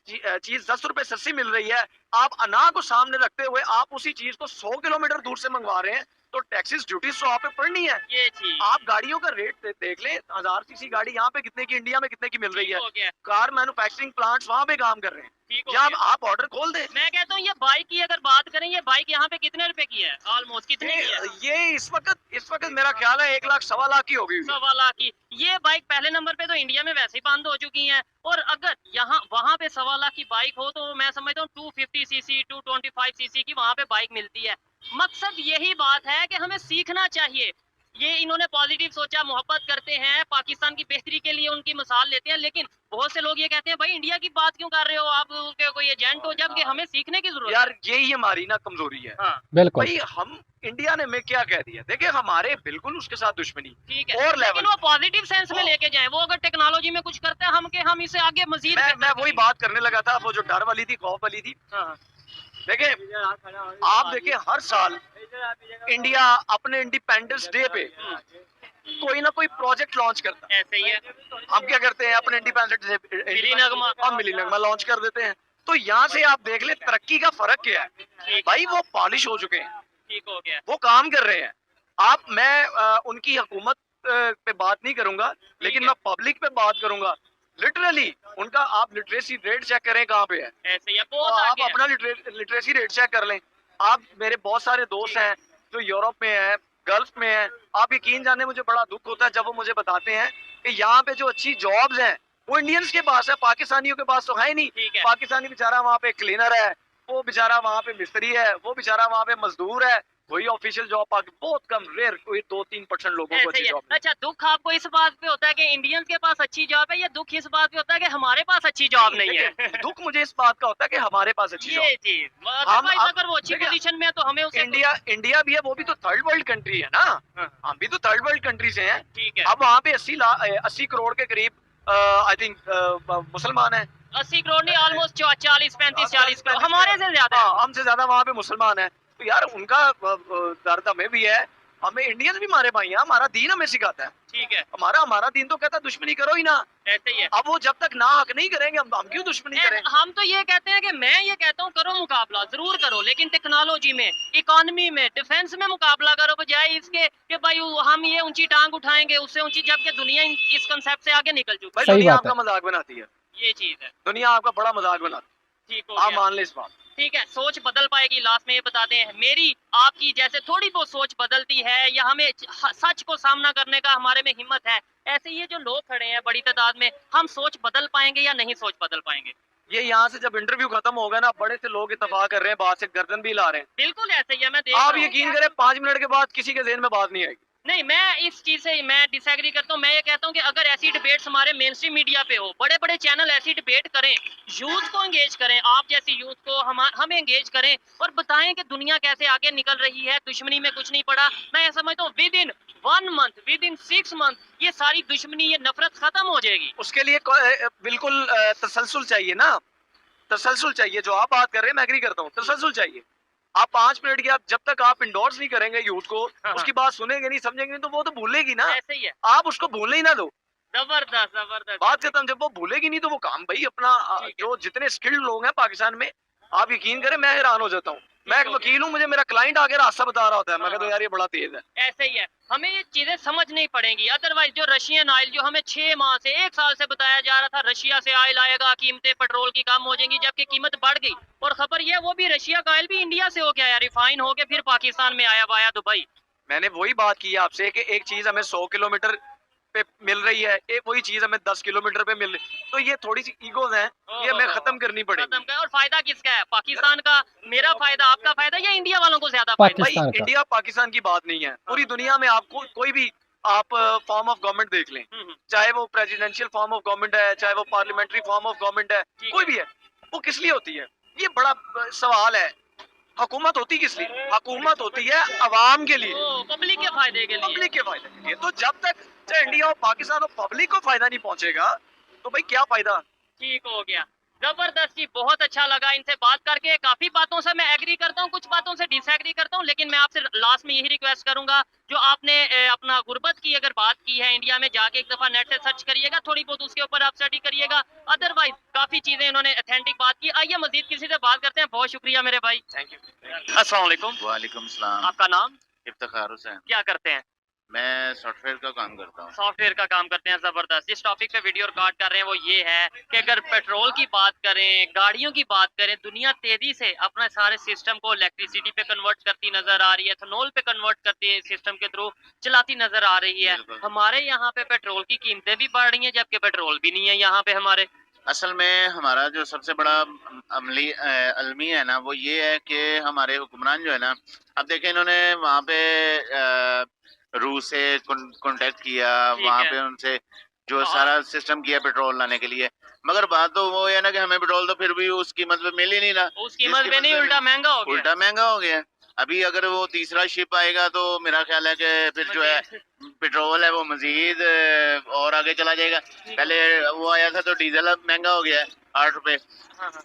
चीज 10 रुपए सस्ती मिल रही है, आप अना को सामने रखते हुए आप उसी चीज को 100 किलोमीटर दूर से मंगवा रहे हैं, तो टैक्सेस ड्यूटीज तो आप पे पड़नी है। ये चीज आप गाड़ियों का रेट देख लें, 1000 सीसी गाड़ी यहाँ पे कितने की, इंडिया में कितने की मिल रही ठीक है। हो गया, कार मैन्युफैक्चरिंग प्लांट्स वहां पे काम कर रहे हैं। ठीक हो या गया। आप ऑर्डर खोल दें। मैं कहता हूँ ये बाइक की अगर बात करें, ये बाइक यहाँ पे कितने रुपए की है? ऑलमोस्ट कितने की है? ये इस वक्त मेरा ख्याल है 1 लाख सवा लाख की होगी। 1.25 लाख की। ये बाइक पहले नंबर पे तो इंडिया में वैसे ही बंद हो चुकी है, और अगर यहाँ वहाँ पे 1.25 लाख की बाइक हो तो मैं समझता हूँ 250 सीसी 225 सीसी की वहाँ पे बाइक मिलती है। मकसद यही बात है कि हमें सीखना चाहिए। ये इन्होंने पॉजिटिव सोचा, मोहब्बत करते हैं, पाकिस्तान की बेहतरी के लिए उनकी मिसाल लेते हैं, लेकिन बहुत से लोग ये कहते हैं भाई इंडिया की बात क्यों कर रहे हो आप, कोई एजेंट हो, जबकि हमें सीखने की जरूरत है। यार यही हमारी ना कमजोरी है। हाँ, बिल्कुल भाई हम इंडिया ने में क्या कह दिया, देखिए हमारे बिल्कुल उसके साथ दुश्मनी ठीक है, और लेकिन लेवल। वो पॉजिटिव सेंस में लेके जाए। वो अगर टेक्नोलॉजी में कुछ करते हैं हम इसे आगे मजीद मैं वही बात करने लगा था, वो जो डर वाली थी, खौफ वाली थी। हाँ, देखिए आप देखिए हर साल इंडिया अपने इंडिपेंडेंस डे पे कोई ना कोई प्रोजेक्ट लॉन्च करता है। ऐसे ही है। हम क्या करते हैं अपने इंडिपेंडेंस मिली नगमा। हम मिली नगमा लॉन्च कर देते हैं। तो यहाँ से आप देख ले तरक्की का फर्क क्या है। ठीक भाई वो पॉलिश हो चुके हैं, ठीक हो गया। वो काम कर रहे हैं। मैं उनकी हुकूमत पे बात नहीं करूंगा, लेकिन है। मैं पब्लिक पे बात करूंगा। लिटरली उनका आप लिटरेसी रेट चेक करें कहाँ पे है, ऐसे ही है, तो बहुत आप आगे है। अपना लिटरेसी रेट चेक कर लें। आप मेरे बहुत सारे दोस्त हैं जो यूरोप में हैं, गल्फ में हैं। आप यकीन जाने मुझे बड़ा दुख होता है जब वो मुझे बताते हैं कि यहाँ पे जो अच्छी जॉब्स हैं वो इंडियंस के पास है, पाकिस्तानियों के पास तो है ही नहीं। ठीक है, पाकिस्तानी बेचारा वहाँ पे क्लीनर है, वो बेचारा वहाँ पे मिस्त्री है, वो बेचारा वहाँ पे मजदूर है, वही ऑफिशियल जॉब बहुत कम, रेयर, कोई 2-3% लोगों को ऐसे अच्छी ही है। जॉब। अच्छा, दुख आपको इस बात पे होता है कि इंडियंस के पास अच्छी जॉब है, या दुख इस बात पे होता है कि हमारे पास अच्छी जॉब नहीं है? दुख मुझे इस बात का होता है कि हमारे पास अच्छी जॉब। ये चीज अदरवाइज अगर वो अच्छी देखिए, पोजीशन में है तो हमें उसे इंडिया भी है, वो भी तो थर्ड वर्ल्ड कंट्री है ना। हाँ। हम भी तो थर्ड वर्ल्ड कंट्री से हैं। ठीक है। अब वहाँ पे 80 करोड़ के करीब आई थिंक मुसलमान हैं। 80 करोड़ नहीं, ऑलमोस्ट 40 करोड़ हमारे से ज्यादा है। हाँ, हमसे ज्यादा वहाँ पे मुसलमान है। तो यार उनका दर्द हमें भी है, हमें इंडियंस भी हमारे भाई हैं, हमारा दीन हमें सिखाता है। ठीक है, हमारा दीन तो कहता है दुश्मनी करो ही ना। ऐसे ही है। अब वो जब तक ना हक नहीं करेंगे हम क्यों दुश्मनी करें। हम तो ये कहते हैं कि मैं ये कहता हूँ करो मुकाबला, जरूर करो, लेकिन टेक्नोलॉजी में, इकोनॉमी में, डिफेंस में मुकाबला करो, बजाय इसके कि भाई हम ये ऊंची टांग उठाएंगे उससे ऊंची, जबकि दुनिया इस कंसेप्ट से आगे निकल चुकी भाई सही दुनिया बात है। आपका मजाक बनाती है, है। ये चीज है। दुनिया आपका बड़ा मजाक बनाती ठीक हो है, आप गया। मान ले इस बात। ठीक है, सोच बदल पाएगी। लास्ट में ये बताते हैं, मेरी आपकी जैसे थोड़ी बहुत सोच बदलती है या हमें सच को सामना करने का हमारे में हिम्मत है, ऐसे ये जो लोग खड़े हैं बड़ी तादाद में, हम सोच बदल पाएंगे या नहीं सोच बदल पाएंगे? ये यहाँ से जब इंटरव्यू खत्म होगा ना, बड़े से लोग इत्तेफाक कर रहे हैं, बात से गर्दन भी हिला रहे हैं। बिल्कुल ऐसे ही है। मैं देख आप रहा हूँ। यकीन करें 5 मिनट के बाद किसी के ज़हन में बात नहीं आएगी। नहीं, मैं इस चीज से मैं डिसएग्री करता हूँ। मैं ये कहता हूँ कि अगर ऐसी डिबेट्स हमारे मेन स्ट्रीम मीडिया पे हो, बड़े बड़े चैनल ऐसी डिबेट करें, यूथ को एंगेज करें, आप जैसी यूथ को हमें एंगेज करें और बताएं कि दुनिया कैसे आगे निकल रही है, दुश्मनी में कुछ नहीं पड़ा। मैं समझता हूँ with in 1 month, with in 6 month ये सारी दुश्मनी, ये नफरत खत्म हो जाएगी। उसके लिए बिल्कुल तसलसल चाहिए ना, तसलसल चाहिए। जो आप बात कर रहे हैं मैं एग्री करता हूँ, तसलसल चाहिए। आप 5 मिनट की, आप जब तक आप इंडोर्स नहीं करेंगे यूथ को, हाँ। उसकी बात सुनेंगे नहीं, समझेंगे नहीं, तो वो तो भूलेगी ना। ऐसे ही है। आप उसको भूलने ही ना दो, जबरदस्त जबरदस्त। बात खत्म। जब वो भूलेगी नहीं तो वो काम भाई अपना ठीक है। जो जितने स्किल्ड लोग हैं पाकिस्तान में, आप यकीन करें मैं हैरान हो जाता हूँ। मैं एक हो वकील हूँ, मुझे मेरा क्लाइंट आके रास्ता बता रहा होता है, मैं कहता हूँ हाँ। यार ये बड़ा तेज है। ऐसे ही है, हमें ये चीजें समझनी पड़ेंगी। अदरवाइज जो रशियन ऑयल जो हमें 6 माह से 1 साल से बताया जा रहा था रशिया से ऑयल आएगा, कीमतें पेट्रोल की कम हो जाएंगी, जबकि कीमत बढ़ गई। और खबर ये वो भी रशिया का ऑयल भी इंडिया से होके आया, रिफाइन होके फिर पाकिस्तान में आया वाया दुबई। मैंने वही बात की है आपसे कि एक चीज हमें 100 किलोमीटर पे मिल रही है, वही चीज हमें 10 किलोमीटर पे मिल रही, तो ये थोड़ी सी ईगोज हैं, ये हमें खत्म करनी पड़ेगी। और फायदा किसका है? पाकिस्तान का, मेरा फायदा, आपका फायदा, या इंडिया वालों को ज्यादा फायदा? भाई इंडिया पाकिस्तान की बात नहीं है, पूरी दुनिया में आपको कोई भी आप फॉर्म ऑफ गवर्नमेंट देख लें, चाहे वो प्रेसिडेंशियल फॉर्म ऑफ गवर्नमेंट है, चाहे वो पार्लियामेंट्री फॉर्म ऑफ गवर्नमेंट है, कोई भी है, वो किस लिए होती है? ये बड़ा सवाल है। हुकूमत होती किस लिए? हुकूमत होती है अवाम के लिए, पब्लिक के फायदे के लिए, पब्लिक के फायदे के लिए। तो जब तक चाहे इंडिया हो पाकिस्तान हो, पब्लिक को फायदा नहीं पहुंचेगा तो भाई क्या फायदा? ठीक हो गया, जबरदस्त जी, बहुत अच्छा लगा इनसे बात करके। काफी बातों से मैं एग्री करता हूँ, कुछ बातों से डिसएग्री करता हूँ, लेकिन मैं आपसे लास्ट में यही रिक्वेस्ट करूंगा, जो आपने अपना गुर्बत की अगर बात की है, इंडिया में जाके एक दफा नेट से सर्च करिएगा, थोड़ी बहुत उसके ऊपर आप स्टडी करिएगा। अदरवाइज काफी चीजें इन्होंने ऑथेंटिक बात की। आइए मजीद किसी से बात करते हैं। बहुत शुक्रिया मेरे भाई, थैंक यू। अस्सलाम वालेकुम। वालेकुम सलाम। आपका नाम? इफ्तिखार हुसैन। क्या करते हैं? मैं सॉफ्टवेयर का काम करता हूँ। सॉफ्टवेयर का काम करते हैं, जबरदस्त। जिस टॉपिक पे वीडियो रिकॉर्ड कर रहे हैं वो ये है कि अगर पेट्रोल की बात करें, गाड़ियों की बात करें, दुनिया तेजी से अपने सारे सिस्टम को इलेक्ट्रिसिटी पे कन्वर्ट करती नजर आ रही है, एथेनॉल पे कन्वर्ट करती है, सिस्टम के थ्रू चलाती नजर आ रही है। हमारे यहाँ पे पेट्रोल की कीमतें भी बढ़ रही हैं, जबकि पेट्रोल भी नहीं है यहाँ पे हमारे। असल में हमारा जो सबसे बड़ा अलमी है ना, वो ये है कि हमारे हुक्मरान जो है ना, अब देखें इन्होंने वहाँ पे रूस से कांटेक्ट किया, वहाँ पे उनसे जो सारा सिस्टम किया पेट्रोल लाने के लिए, मगर बात तो वो है ना कि हमें पेट्रोल तो फिर भी उस कीमत पे मिल ही नहीं रहा। उस कीमत पे नहीं, उल्टा महंगा हो गया। उल्टा महंगा हो गया। अभी अगर वो तीसरा शिप आएगा तो मेरा ख्याल है कि फिर जो है पेट्रोल है वो मजीद और आगे चला जाएगा। पहले वो आया था तो डीजल अब महंगा हो गया है 8 रुपए।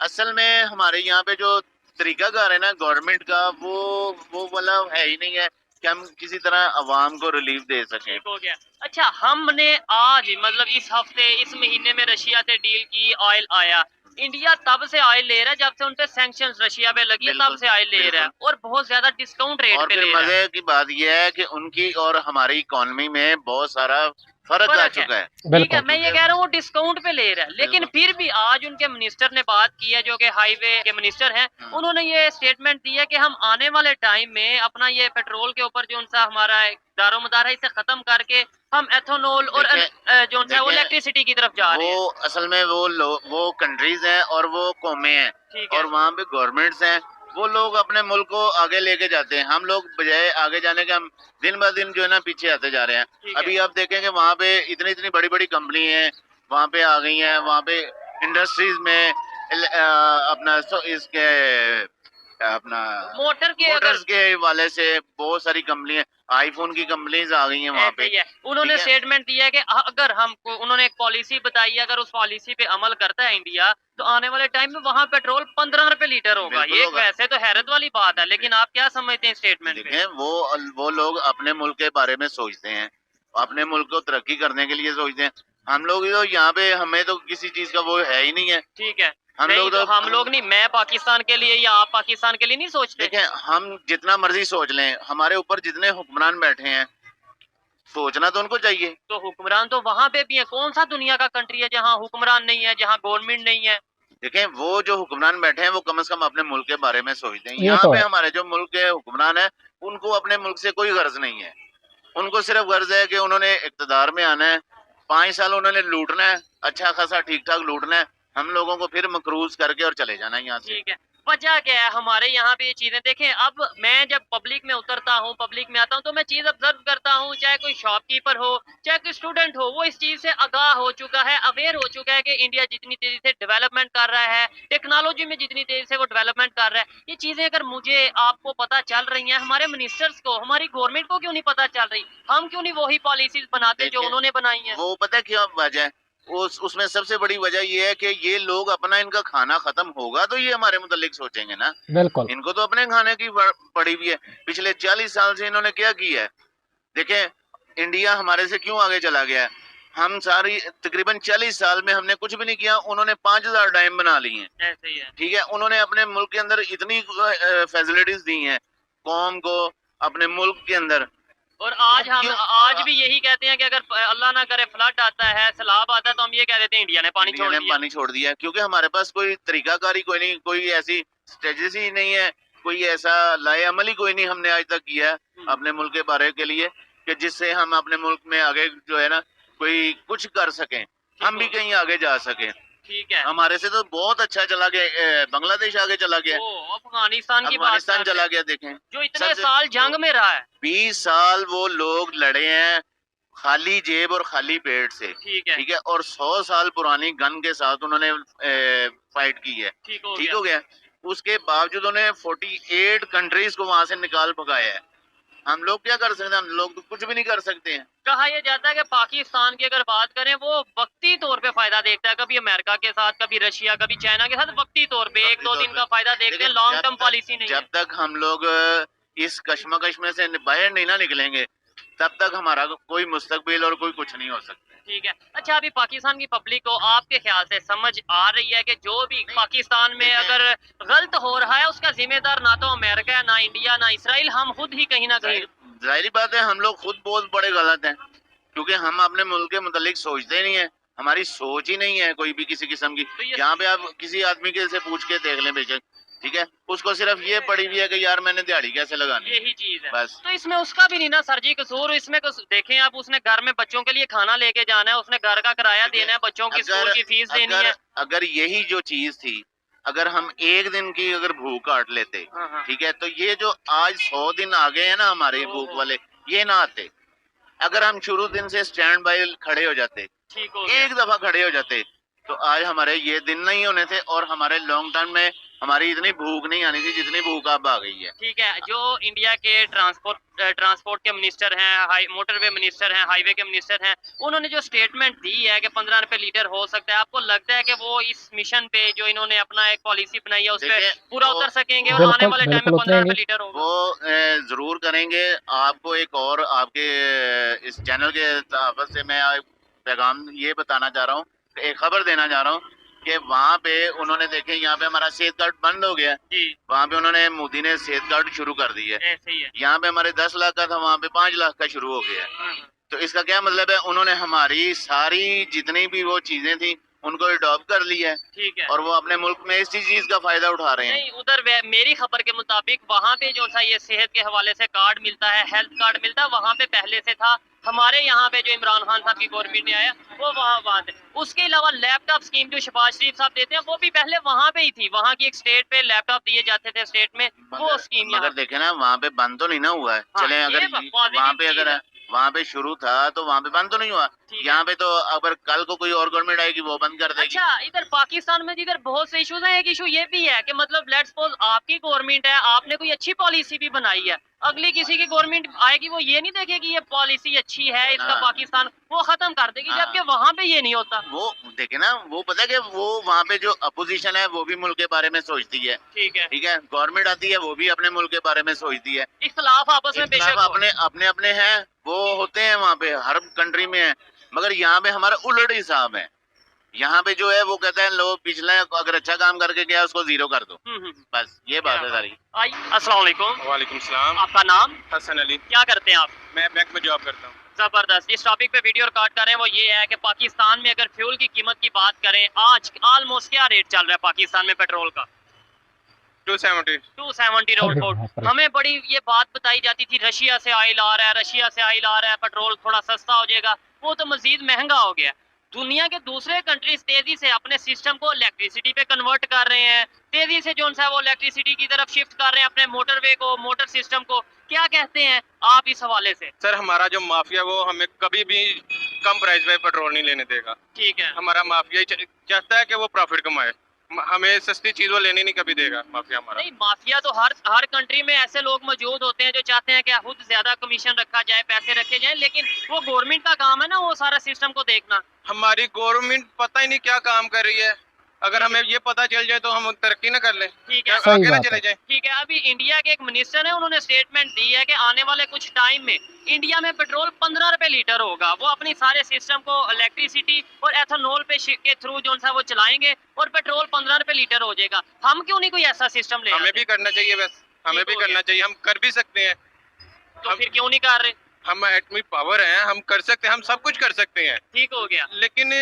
असल में हमारे यहाँ पे जो तरीकाकार है ना गवर्नमेंट का, वो वाला है ही नहीं है कि हम किसी तरह अवाम को रिलीफ दे सकें। ठीक हो गया। अच्छा, हमने आज मतलब इस हफ्ते, इस महीने में रशिया से डील की, ऑयल आया। इंडिया तब से ऑयल ले रहा है जब से उन पे सैंक्शंस रशिया पे लगी है, तब से ऑयल ले रहा है, और बहुत ज्यादा डिस्काउंट रेट पे ले रहा है। मजे की बात यह है कि उनकी और हमारी इकोनॉमी में बहुत सारा फर्क आ चुका है। ठीक है, मैं ये कह रहा हूँ वो डिस्काउंट पे ले रहा है, लेकिन फिर भी आज उनके मिनिस्टर ने बात की है, जो कि हाईवे के मिनिस्टर हैं, उन्होंने ये स्टेटमेंट दी है कि हम आने वाले टाइम में अपना ये पेट्रोल के ऊपर जो उनका हमारा दारोमदार है, इसे खत्म करके हम एथेनॉल और जो है वो इलेक्ट्रिसिटी की तरफ जा रहे हैं। वो असल में वो कंट्रीज हैं और वो कौमें हैं, और वहाँ पे गवर्नमेंट्स हैं, वो लोग अपने मुल्क को आगे लेके जाते हैं। हम लोग बजाय आगे जाने के हम दिन ब दिन जो है ना पीछे आते जा रहे हैं। अभी आप देखेंगे वहाँ पे इतनी बड़ी बड़ी कंपनी है वहाँ पे आ गई हैं, वहाँ पे इंडस्ट्रीज में अपना इसके अपना मोटर्स के वाले से बहुत सारी कंपनियां, आईफोन की कंपनीज आ गई हैं वहाँ पे। उन्होंने स्टेटमेंट दिया है कि अगर हमको, उन्होंने एक पॉलिसी बताई है, अगर उस पॉलिसी पे अमल करता है इंडिया, तो आने वाले टाइम में वहाँ पेट्रोल 15 रुपए लीटर होगा। ये वैसे तो हैरत वाली बात है, लेकिन आप क्या समझते हैं स्टेटमेंट पे? वो लोग अपने मुल्क के बारे में सोचते हैं, अपने मुल्क को तरक्की करने के लिए सोचते हैं। हम लोग तो यहाँ पे हमें तो किसी चीज का वो है ही नहीं है। ठीक है, हम लोग नहीं, मैं पाकिस्तान के लिए या आप पाकिस्तान के लिए नहीं सोचते। देखें, हम जितना मर्जी सोच लें, हमारे ऊपर जितने हुक्मरान बैठे हैं, सोचना तो उनको चाहिए। तो हुक्मरान तो वहाँ पे भी है। कौन सा दुनिया का कंट्री है जहाँ हुक्मरान नहीं है, जहाँ गवर्नमेंट नहीं है? देखें, वो जो हुक्मरान बैठे हैं वो कम से कम अपने मुल्क के बारे में सोचते हैं। यहाँ पे हमारे जो मुल्क के हुक्मरान है, उनको अपने मुल्क से कोई गर्ज नहीं है। उनको सिर्फ गर्ज है कि उन्होंने इक़्तिदार में आना है, 5 साल उन्होंने लूटना है, अच्छा खासा ठीक ठाक लूटना है, हम लोगों को फिर मकरूज करके और चले जाना है यहाँ से। ठीक है, वजह क्या है हमारे यहाँ पे ये चीजें? देखें, अब मैं जब पब्लिक में उतरता हूँ, पब्लिक में आता हूँ, तो मैं चीज ऑब्जर्व करता हूँ, चाहे कोई शॉपकीपर हो, चाहे कोई स्टूडेंट हो, वो इस चीज से आगाह हो चुका है, अवेयर हो चुका है कि इंडिया जितनी तेजी से डेवलपमेंट कर रहा है, टेक्नोलॉजी में जितनी तेजी से वो डेवलपमेंट कर रहा है, ये चीजें अगर मुझे आपको पता चल रही हैं, हमारे मिनिस्टर्स को, हमारी गवर्नमेंट को क्यों नहीं पता चल रही? हम क्यों नहीं वही पॉलिसीज बनाते जो उन्होंने बनाई है? वो पता क्या वजह है? उसमें सबसे बड़ी वजह ये है कि ये लोग अपना, इनका खाना खत्म होगा तो ये हमारे मुतालिक सोचेंगे ना। बिल्कुल, इनको तो अपने खाने की पड़ी हुई है। पिछले 40 साल से इन्होंने क्या किया है? देखें, इंडिया हमारे से क्यों आगे चला गया है। हम सारी तकरीबन 40 साल में हमने कुछ भी नहीं किया, उन्होंने 5000 डैम बना लिए हैं। ऐसे ही है। ठीक है, उन्होंने अपने मुल्क के अंदर इतनी फैसिलिटीज दी हैं कौम को अपने मुल्क के अंदर। और आज भी यही कहते हैं कि अगर अल्लाह ना करे फ्लड आता है, सैलाब आता है, तो हम ये कह देते हैं इंडिया ने पानी छोड़ दिया। क्योंकि हमारे पास कोई तरीकाकारी कोई नहीं, कोई ऐसी स्ट्रेटजी ही नहीं है, कोई ऐसा लाए अमल ही कोई नहीं हमने आज तक किया है अपने मुल्क के बारे के लिए, कि जिससे हम अपने मुल्क में आगे जो है ना कोई कुछ कर सकें, हम भी कहीं आगे जा सकें। ठीक है। हमारे से तो बहुत अच्छा चला गया, बांग्लादेश आगे चला गया, अफगानिस्तान की बात अफगानिस्तान चला गया। देखें जो इतने साल जंग में रहा है, 20 साल वो लोग लड़े हैं खाली जेब और खाली पेट से, ठीक है, और 100 साल पुरानी गन के साथ उन्होंने फाइट की है। ठीक हो गया। उसके बावजूद उन्होंने 48 कंट्रीज को वहां से निकाल भगाया है। हम लोग क्या कर सकते हैं? हम लोग तो कुछ भी नहीं कर सकते हैं। कहा यह जाता है कि पाकिस्तान की अगर बात करें वो वक्ती तौर पे फायदा देखता है, कभी अमेरिका के साथ, कभी रशिया, कभी चाइना के साथ, वक्ती तौर पे 1-2 दिन का फायदा देखते हैं, लॉन्ग टर्म पॉलिसी नहीं है। जब तक हम लोग इस कश्मकश में से बाहर नहीं ना निकलेंगे, तब तक हमारा कोई मुस्तकबिल और कोई कुछ नहीं हो सकता। ठीक है। अच्छा, अभी पाकिस्तान की पब्लिक को आपके ख्याल से समझ आ रही है कि जो भी पाकिस्तान में अगर गलत हो रहा है उसका जिम्मेदार ना तो अमेरिका है, ना इंडिया, ना इसराइल, हम खुद ही कहीं ना कहीं। जाहिर बात है हम लोग खुद बहुत बड़े गलत हैं, क्योंकि हम अपने मुल्क के मुतालिक सोचते नहीं है, हमारी सोच ही नहीं है कोई भी किसी किस्म की। यहाँ पे आप किसी आदमी के से पूछ के देख लें बेशक, ठीक है, उसको सिर्फ ये पड़ी हुई है कि यार मैंने दिहाड़ी कैसे लगानी, यही चीज है बस। तो इसमें उसका भी नहीं ना सर जी कसूर, इसमें देखें आप, उसने घर में बच्चों के लिए खाना लेके जाना है, उसने घर का किराया देना है, बच्चों की स्कूल की फीस देनी है। अगर यही जो चीज थी, अगर हम एक दिन की अगर भूख काट लेते, ठीक है, तो ये जो आज 100 दिन आ गए हैं ना हमारे भूख वाले, ये ना आते। अगर हम शुरू दिन से स्टैंड बाय खड़े हो जाते, एक दफा खड़े हो जाते, तो आज हमारे ये दिन नहीं होने थे और हमारे लॉन्ग टर्म में हमारी इतनी भूख नहीं आनी थी जितनी भूख अब आ गई है। ठीक है। जो इंडिया के ट्रांसपोर्ट के मिनिस्टर हैं, मोटरवे मिनिस्टर हैं, हाईवे के मिनिस्टर हैं, उन्होंने जो स्टेटमेंट दी है कि 15 रुपए लीटर हो सकता है, आपको लगता है कि वो इस मिशन पे जो इन्होंने अपना एक पॉलिसी बनाई है उस पर पूरा उतर सकेंगे और आने वाले टाइम में 15 रुपए लीटर होगा? वो जरूर करेंगे। आपको एक और आपके इस चैनल के तरफ से मैं पैगाम ये बताना चाह रहा हूँ, एक खबर देना चाह रहा हूँ कि वहाँ पे उन्होंने देखे, यहाँ पे हमारा सेहत कार्ड बंद हो गया, वहाँ पे उन्होंने मोदी ने सेहत कार्ड शुरू कर दी है। यहाँ पे हमारे 10 लाख का था, वहाँ पे 5 लाख का शुरू हो गया। तो इसका क्या मतलब है? उन्होंने हमारी सारी जितनी भी वो चीजें थी उनको अडॉप्ट कर लिया है, ठीक है, और वो अपने मुल्क में इस चीज का फायदा उठा रहे हैं। नहीं, उधर मेरी खबर के मुताबिक वहाँ पे जो सा ये सेहत के हवाले से कार्ड मिलता है, हेल्थ कार्ड मिलता है, वहाँ पे पहले से था। हमारे यहाँ पे जो इमरान खान साहब की गवर्नमेंट में आया वो वहाँ थे। उसके अलावा लैपटॉप स्कीम जो शहबाज शरीफ साहब देते हैं वो भी पहले वहाँ पे ही थी, वहाँ की एक स्टेट पे लैपटॉप दिए जाते थे स्टेट में, वो स्कीम। अगर देखे ना वहाँ पे बंद तो नहीं ना हुआ है। चले अगर वहाँ पे अगर वहाँ पे शुरू था तो वहाँ पे बंद तो नहीं हुआ, यहाँ पे तो अगर कल को कोई और गवर्नमेंट आएगी वो बंद कर देगी। अच्छा, इधर पाकिस्तान में जिधर बहुत से इश्यूज हैं, एक इशू ये भी है कि मतलब लेट्स सपोज आपकी गवर्नमेंट है, आपने कोई अच्छी पॉलिसी भी बनाई है, अगली किसी की गवर्नमेंट आएगी वो ये नहीं देखेगी ये पॉलिसी अच्छी है इसका, पाकिस्तान वो खत्म कर देगी, जबकि वहाँ पे ये नहीं होता। वो देखे ना, वो पता है कि वो वहाँ पे जो अपोजिशन है वो भी मुल्क के बारे में सोचती है, ठीक है, गवर्नमेंट आती है वो भी अपने मुल्क के बारे में सोचती है। इख्तलाफ आपस में बेशक अपने हैं, वो होते हैं वहाँ पे, हर कंट्री में है, मगर यहाँ पे हमारा उलट हिसाब है। यहाँ पे जो है वो कहता है लोग पिछले अगर अच्छा काम करके गया उसको जीरो कर दो, बस ये बात है सारी। अस्सलाम वालेकुम। वालेकुम सलाम। आपका नाम? हसन अली। क्या करते हैं आप? मैं बैंक में जॉब करता हूँ। जबरदस्त। इस टॉपिक पे वीडियो रिकॉर्ड कर रहे हैं वो ये है कि पाकिस्तान में अगर फ्यूल की कीमत की बात करें, आज ऑलमोस्ट क्या रेट चल रहा है पाकिस्तान में पेट्रोल का? 270 रोड फुट। हमें बड़ी ये बात बताई जाती थी रशिया से ऑयल आ रहा है, रशिया से ऑयल आ रहा है, पेट्रोल थोड़ा सस्ता हो जाएगा, वो तो मजीद महंगा हो गया। दुनिया के दूसरे कंट्रीज तेजी से अपने सिस्टम को इलेक्ट्रिसिटी पे कन्वर्ट कर रहे हैं, तेजी से जो है वो इलेक्ट्रिसिटी की तरफ शिफ्ट कर रहे हैं अपने मोटरवे को, मोटर सिस्टम को। क्या कहते हैं आप इस हवाले से? सर हमारा जो माफिया वो हमें कभी भी कम प्राइस में पेट्रोल नहीं लेने देगा। ठीक है, हमारा माफिया चाहता है कि वो प्रॉफिट कमाए, हमें सस्ती चीज वो लेनी नहीं कभी देगा माफिया हमारा। नहीं, माफिया तो हर कंट्री में ऐसे लोग मौजूद होते हैं जो चाहते हैं कि खुद ज्यादा कमीशन रखा जाए, पैसे रखे जाए, लेकिन वो गवर्नमेंट का काम है ना वो सारा सिस्टम को देखना। हमारी गवर्नमेंट पता ही नहीं क्या काम कर रही है, अगर हमें ये पता चल जाए तो हम तरक्की ना कर लें, ठीक है, आगे ना चले जाए। ठीक है, अभी इंडिया के एक मिनिस्टर है, उन्होंने स्टेटमेंट दी है कि आने वाले कुछ टाइम में इंडिया में पेट्रोल 15 रुपए लीटर होगा। वो अपनी सारे सिस्टम को इलेक्ट्रिसिटी और एथेनॉल पे के थ्रू जो है वो चलाएंगे और पेट्रोल 15 रुपए लीटर हो जाएगा। हम क्यों नहीं कोई ऐसा सिस्टम ले? हमें भी करना चाहिए, बस हमें भी करना चाहिए, हम कर भी सकते हैं। तो फिर क्यों नहीं कर रहे? हम एटमी पावर हैं, हम कर सकते हैं, हम सब कुछ कर सकते हैं। ठीक हो गया, लेकिन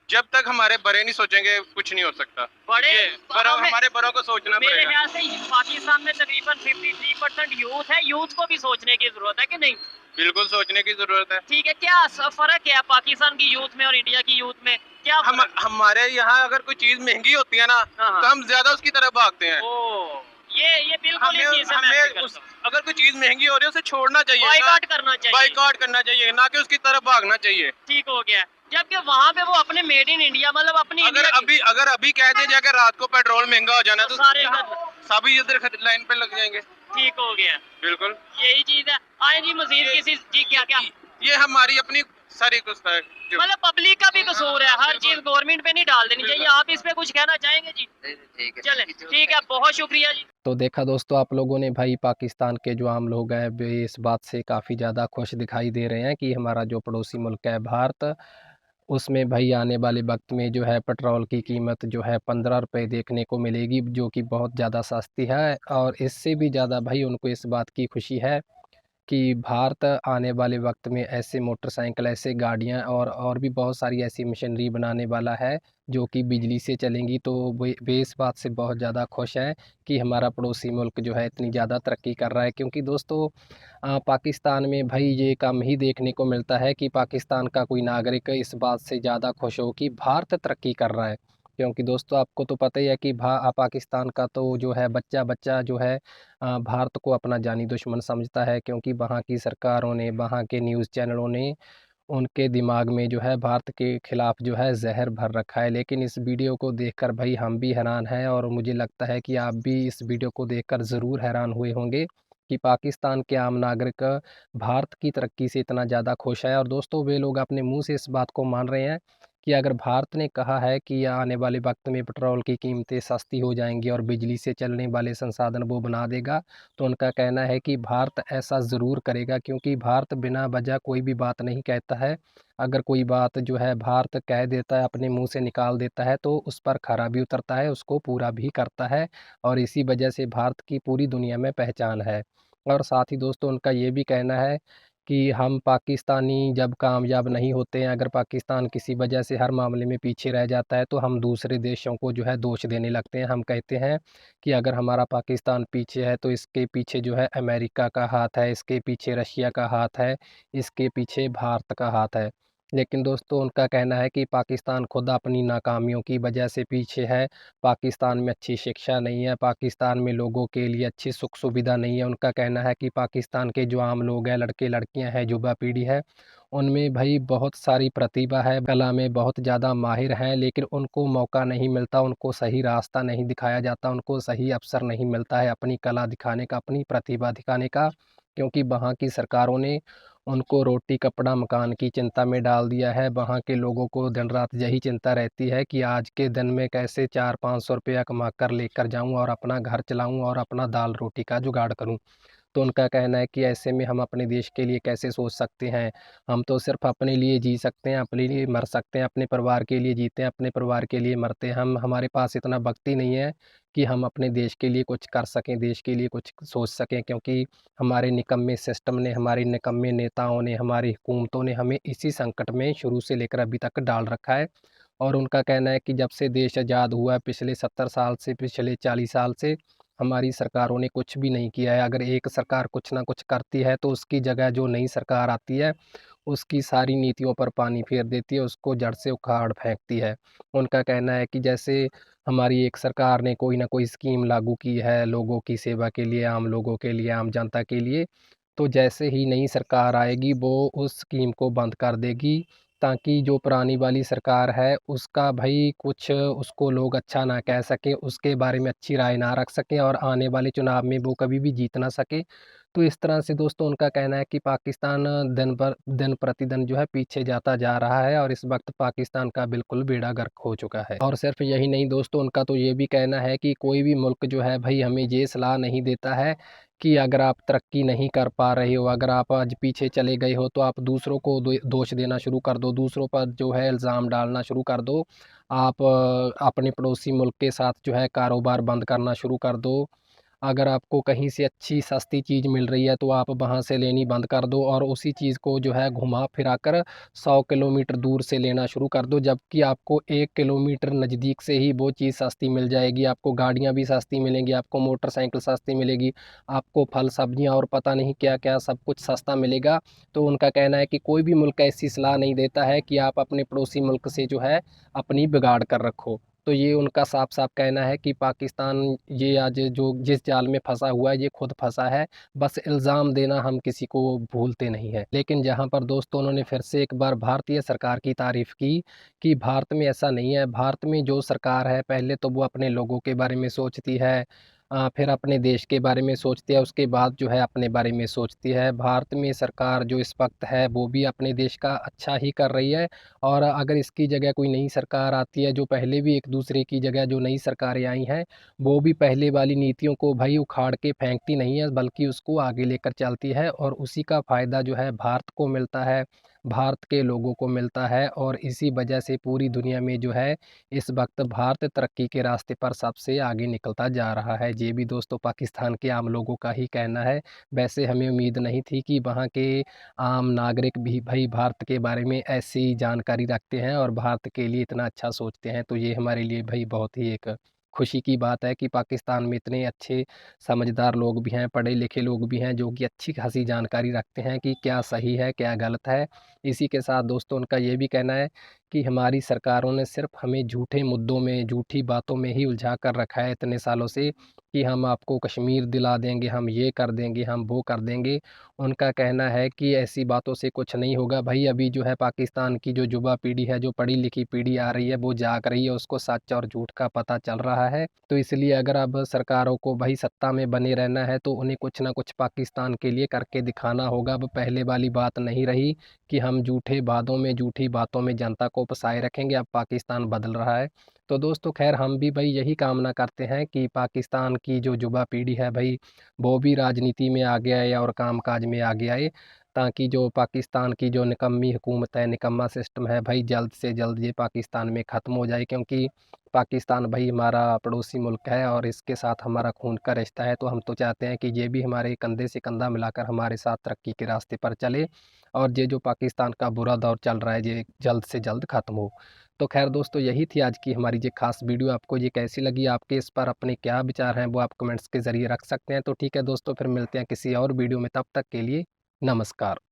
जब तक हमारे बड़े नहीं सोचेंगे कुछ नहीं हो सकता। बड़े हमारे बड़ों को सोचना पड़ेगा। मेरे ख्याल से पाकिस्तान में तकरीबन 53% यूथ है, यूथ को भी सोचने की जरूरत है कि नहीं? बिल्कुल सोचने की जरूरत है। ठीक है, क्या फर्क है पाकिस्तान की यूथ में और इंडिया की यूथ में, क्या हम फर्क? हमारे यहाँ अगर कोई चीज महंगी होती है ना, हाँ। तो हम ज्यादा उसकी तरफ भागते हैं। ओ, ये बिल्कुल हमें इस चीज से मैं agree हमें करता उस हूँ। अगर कोई चीज महंगी हो रही है उसे छोड़ना चाहिए, बाइकआउट करना चाहिए। बाइकआउट करना चाहिए, ना कि उसकी तरफ भागना चाहिए। ठीक हो गया, जबकि वहाँ पे वो अपने मेड इन इंडिया, मतलब अपनी अगर इंडिया अगर अभी कह दिया जाए कि रात को पेट्रोल महंगा हो जाना है, तो तो सारे सभी इधर लाइन पे लग जाएंगे। ठीक हो गया, बिल्कुल, यही चीज है। आए जी मजीद किसी जी, क्या क्या ये हमारी अपनी सारी कुछ है जो मतलब पब्लिक का भी कसूर है, हर चीज गवर्नमेंट पे नहीं डाल देनी चाहिए। आप इस पे कुछ कहना चाहेंगे जी? चले ठीक है, बहुत शुक्रिया जी। तो देखा दोस्तों आप लोगों ने भाई, पाकिस्तान के जो आम लोग हैं वे इस बात से काफ़ी ज़्यादा खुश दिखाई दे रहे हैं कि हमारा जो पड़ोसी मुल्क है भारत, उसमें भाई आने वाले वक्त में जो है पेट्रोल की कीमत जो है 15 रुपये देखने को मिलेगी, जो कि बहुत ज़्यादा सस्ती है। और इससे भी ज़्यादा भाई उनको इस बात की खुशी है कि भारत आने वाले वक्त में ऐसे मोटरसाइकिल, ऐसे गाड़ियाँ और भी बहुत सारी ऐसी मशीनरी बनाने वाला है जो कि बिजली से चलेंगी। तो वे इस बात से बहुत ज़्यादा खुश हैं कि हमारा पड़ोसी मुल्क जो है इतनी ज़्यादा तरक्की कर रहा है। क्योंकि दोस्तों पाकिस्तान में भाई ये कम ही देखने को मिलता है कि पाकिस्तान का कोई नागरिक इस बात से ज़्यादा खुश हो कि भारत तरक्की कर रहा है। क्योंकि दोस्तों आपको तो पता ही है कि पाकिस्तान का तो जो है बच्चा बच्चा जो है भारत को अपना जानी दुश्मन समझता है। क्योंकि वहाँ की सरकारों ने, वहाँ के न्यूज़ चैनलों ने उनके दिमाग में जो है भारत के खिलाफ जो है जहर भर रखा है। लेकिन इस वीडियो को देखकर भाई हम भी हैरान हैं, और मुझे लगता है कि आप भी इस वीडियो को देखकर ज़रूर हैरान हुए होंगे कि पाकिस्तान के आम नागरिक भारत की तरक्की से इतना ज़्यादा खुश है। और दोस्तों वे लोग अपने मुंह से इस बात को मान रहे हैं कि अगर भारत ने कहा है कि आने वाले वक्त में पेट्रोल की कीमतें सस्ती हो जाएंगी और बिजली से चलने वाले संसाधन वो बना देगा, तो उनका कहना है कि भारत ऐसा ज़रूर करेगा। क्योंकि भारत बिना वजह कोई भी बात नहीं कहता है। अगर कोई बात जो है भारत कह देता है, अपने मुंह से निकाल देता है, तो उस पर खरा भी उतरता है, उसको पूरा भी करता है। और इसी वजह से भारत की पूरी दुनिया में पहचान है। और साथ ही दोस्तों उनका ये भी कहना है कि हम पाकिस्तानी जब कामयाब नहीं होते हैं, अगर पाकिस्तान किसी वजह से हर मामले में पीछे रह जाता है, तो हम दूसरे देशों को जो है दोष देने लगते हैं। हम कहते हैं कि अगर हमारा पाकिस्तान पीछे है तो इसके पीछे जो है अमेरिका का हाथ है, इसके पीछे रशिया का हाथ है, इसके पीछे भारत का हाथ है। लेकिन दोस्तों उनका कहना है कि पाकिस्तान खुद अपनी नाकामियों की वजह से पीछे है। पाकिस्तान में अच्छी शिक्षा नहीं है, पाकिस्तान में लोगों के लिए अच्छी सुख सुविधा नहीं है। उनका कहना है कि पाकिस्तान के जो आम लोग हैं, लड़के लड़कियां हैं, युवा पीढ़ी है, उनमें भाई बहुत सारी प्रतिभा है, कला में बहुत ज़्यादा माहिर हैं, लेकिन उनको मौका नहीं मिलता, उनको सही रास्ता नहीं दिखाया जाता, उनको सही अवसर नहीं मिलता है अपनी कला दिखाने का, अपनी प्रतिभा दिखाने का। क्योंकि वहाँ की सरकारों ने उनको रोटी कपड़ा मकान की चिंता में डाल दिया है। वहाँ के लोगों को दिन रात यही चिंता रहती है कि आज के दिन में कैसे 400-500 रुपया कमा कर लेकर जाऊँ और अपना घर चलाऊँ और अपना दाल रोटी का जुगाड़ करूँ। तो उनका कहना है कि ऐसे में हम अपने देश के लिए कैसे सोच सकते हैं। हम तो सिर्फ अपने लिए जी सकते हैं, अपने लिए मर सकते हैं, अपने परिवार के लिए जीते हैं, अपने परिवार के लिए मरते हैं। हमारे पास इतना वक्त ही नहीं है कि हम अपने देश के लिए कुछ कर सकें, देश के लिए कुछ सोच सकें। क्योंकि हमारे निकम्मे सिस्टम ने, हमारे निकम्मे नेताओं ने, हमारी हुकूमतों ने हमें इसी संकट में शुरू से लेकर अभी तक डाल रखा है। और उनका कहना है कि जब से देश आज़ाद हुआ है, पिछले 70 साल से, पिछले 40 साल से हमारी सरकारों ने कुछ भी नहीं किया है। अगर एक सरकार कुछ ना कुछ करती है तो उसकी जगह जो नई सरकार आती है, उसकी सारी नीतियों पर पानी फेर देती है, उसको जड़ से उखाड़ फेंकती है। उनका कहना है कि जैसे हमारी एक सरकार ने कोई ना कोई स्कीम लागू की है लोगों की सेवा के लिए, आम लोगों के लिए, आम जनता के लिए, तो जैसे ही नई सरकार आएगी वो उस स्कीम को बंद कर देगी, ताकि जो पुरानी वाली सरकार है उसका भाई कुछ, उसको लोग अच्छा ना कह सकें, उसके बारे में अच्छी राय ना रख सकें और आने वाले चुनाव में वो कभी भी जीत ना सके। तो इस तरह से दोस्तों उनका कहना है कि पाकिस्तान दिन प्रतिदिन जो है पीछे जाता जा रहा है, और इस वक्त पाकिस्तान का बिल्कुल बेड़ा गर्क हो चुका है। और सिर्फ यही नहीं दोस्तों, उनका तो ये भी कहना है कि कोई भी मुल्क जो है भाई हमें ये सलाह नहीं देता है कि अगर आप तरक्की नहीं कर पा रहे हो, अगर आप आज पीछे चले गए हो, तो आप दूसरों को दोष देना शुरू कर दो, दूसरों पर जो है इल्ज़ाम डालना शुरू कर दो। आप अपने पड़ोसी मुल्क के साथ जो है कारोबार बंद करना शुरू कर दो। अगर आपको कहीं से अच्छी सस्ती चीज़ मिल रही है तो आप वहाँ से लेनी बंद कर दो और उसी चीज़ को जो है घुमा फिरा कर 100 किलोमीटर दूर से लेना शुरू कर दो, जबकि आपको 1 किलोमीटर नज़दीक से ही वो चीज़ सस्ती मिल जाएगी। आपको गाड़ियाँ भी सस्ती मिलेंगी, आपको मोटरसाइकिल सस्ती मिलेगी, आपको फल सब्जियाँ और पता नहीं क्या क्या सब कुछ सस्ता मिलेगा। तो उनका कहना है कि कोई भी मुल्क ऐसी सलाह नहीं देता है कि आप अपने पड़ोसी मुल्क से जो है अपनी बिगाड़ कर रखो। तो ये उनका साफ साफ कहना है कि पाकिस्तान ये आज जो जिस जाल में फंसा हुआ है ये खुद फंसा है, बस इल्ज़ाम देना हम किसी को भूलते नहीं हैं। लेकिन जहाँ पर दोस्तों उन्होंने फिर से एक बार भारतीय सरकार की तारीफ़ की कि भारत में ऐसा नहीं है, भारत में जो सरकार है पहले तो वो अपने लोगों के बारे में सोचती है, फिर अपने देश के बारे में सोचती है, उसके बाद जो है अपने बारे में सोचती है। भारत में सरकार जो इस वक्त है वो भी अपने देश का अच्छा ही कर रही है, और अगर इसकी जगह कोई नई सरकार आती है, जो पहले भी एक दूसरे की जगह जो नई सरकारें आई हैं वो भी पहले वाली नीतियों को भाई उखाड़ के फेंकती नहीं है, बल्कि उसको आगे लेकर चलती है, और उसी का फ़ायदा जो है भारत को मिलता है, भारत के लोगों को मिलता है। और इसी वजह से पूरी दुनिया में जो है इस वक्त भारत तरक्की के रास्ते पर सबसे आगे निकलता जा रहा है। ये भी दोस्तों पाकिस्तान के आम लोगों का ही कहना है। वैसे हमें उम्मीद नहीं थी कि वहाँ के आम नागरिक भी भाई भारत के बारे में ऐसी जानकारी रखते हैं और भारत के लिए इतना अच्छा सोचते हैं। तो ये हमारे लिए भाई बहुत ही एक खुशी की बात है कि पाकिस्तान में इतने अच्छे समझदार लोग भी हैं, पढ़े लिखे लोग भी हैं, जो कि अच्छी खासी जानकारी रखते हैं कि क्या सही है क्या गलत है। इसी के साथ दोस्तों उनका ये भी कहना है कि हमारी सरकारों ने सिर्फ हमें झूठे मुद्दों में, झूठी बातों में ही उलझा कर रखा है इतने सालों से, कि हम आपको कश्मीर दिला देंगे, हम ये कर देंगे, हम वो कर देंगे। उनका कहना है कि ऐसी बातों से कुछ नहीं होगा भाई। अभी जो है पाकिस्तान की जो युवा पीढ़ी है, जो पढ़ी लिखी पीढ़ी आ रही है, वो जाग रही है, उसको सच और झूठ का पता चल रहा है। तो इसलिए अगर अब सरकारों को भाई सत्ता में बने रहना है तो उन्हें कुछ ना कुछ पाकिस्तान के लिए करके दिखाना होगा। अब पहले वाली बात नहीं रही कि हम झूठे वादों में, झूठी बातों में जनता को फंसाए रखेंगे। अब पाकिस्तान बदल रहा है। तो दोस्तों खैर हम भी भाई यही कामना करते हैं कि पाकिस्तान की जो युवा पीढ़ी है भाई वो भी राजनीति में आगे आए और कामकाज में आगे आए, ताकि जो पाकिस्तान की जो निकम्मी हुकूमत है, निकम्मा सिस्टम है भाई, जल्द से जल्द ये पाकिस्तान में ख़त्म हो जाए। क्योंकि पाकिस्तान भाई हमारा पड़ोसी मुल्क है और इसके साथ हमारा खून का रिश्ता है। तो हम तो चाहते हैं कि ये भी हमारे कंधे से कंधा मिलाकर हमारे साथ तरक्की के रास्ते पर चले, और ये जो पाकिस्तान का बुरा दौर चल रहा है ये जल्द से जल्द ख़त्म हो। तो खैर दोस्तों यही थी आज की हमारी ये खास वीडियो। आपको ये कैसी लगी, आपके इस पर अपने क्या विचार हैं वो आप कमेंट्स के ज़रिए रख सकते हैं। तो ठीक है दोस्तों, फिर मिलते हैं किसी और वीडियो में, तब तक के लिए नमस्कार।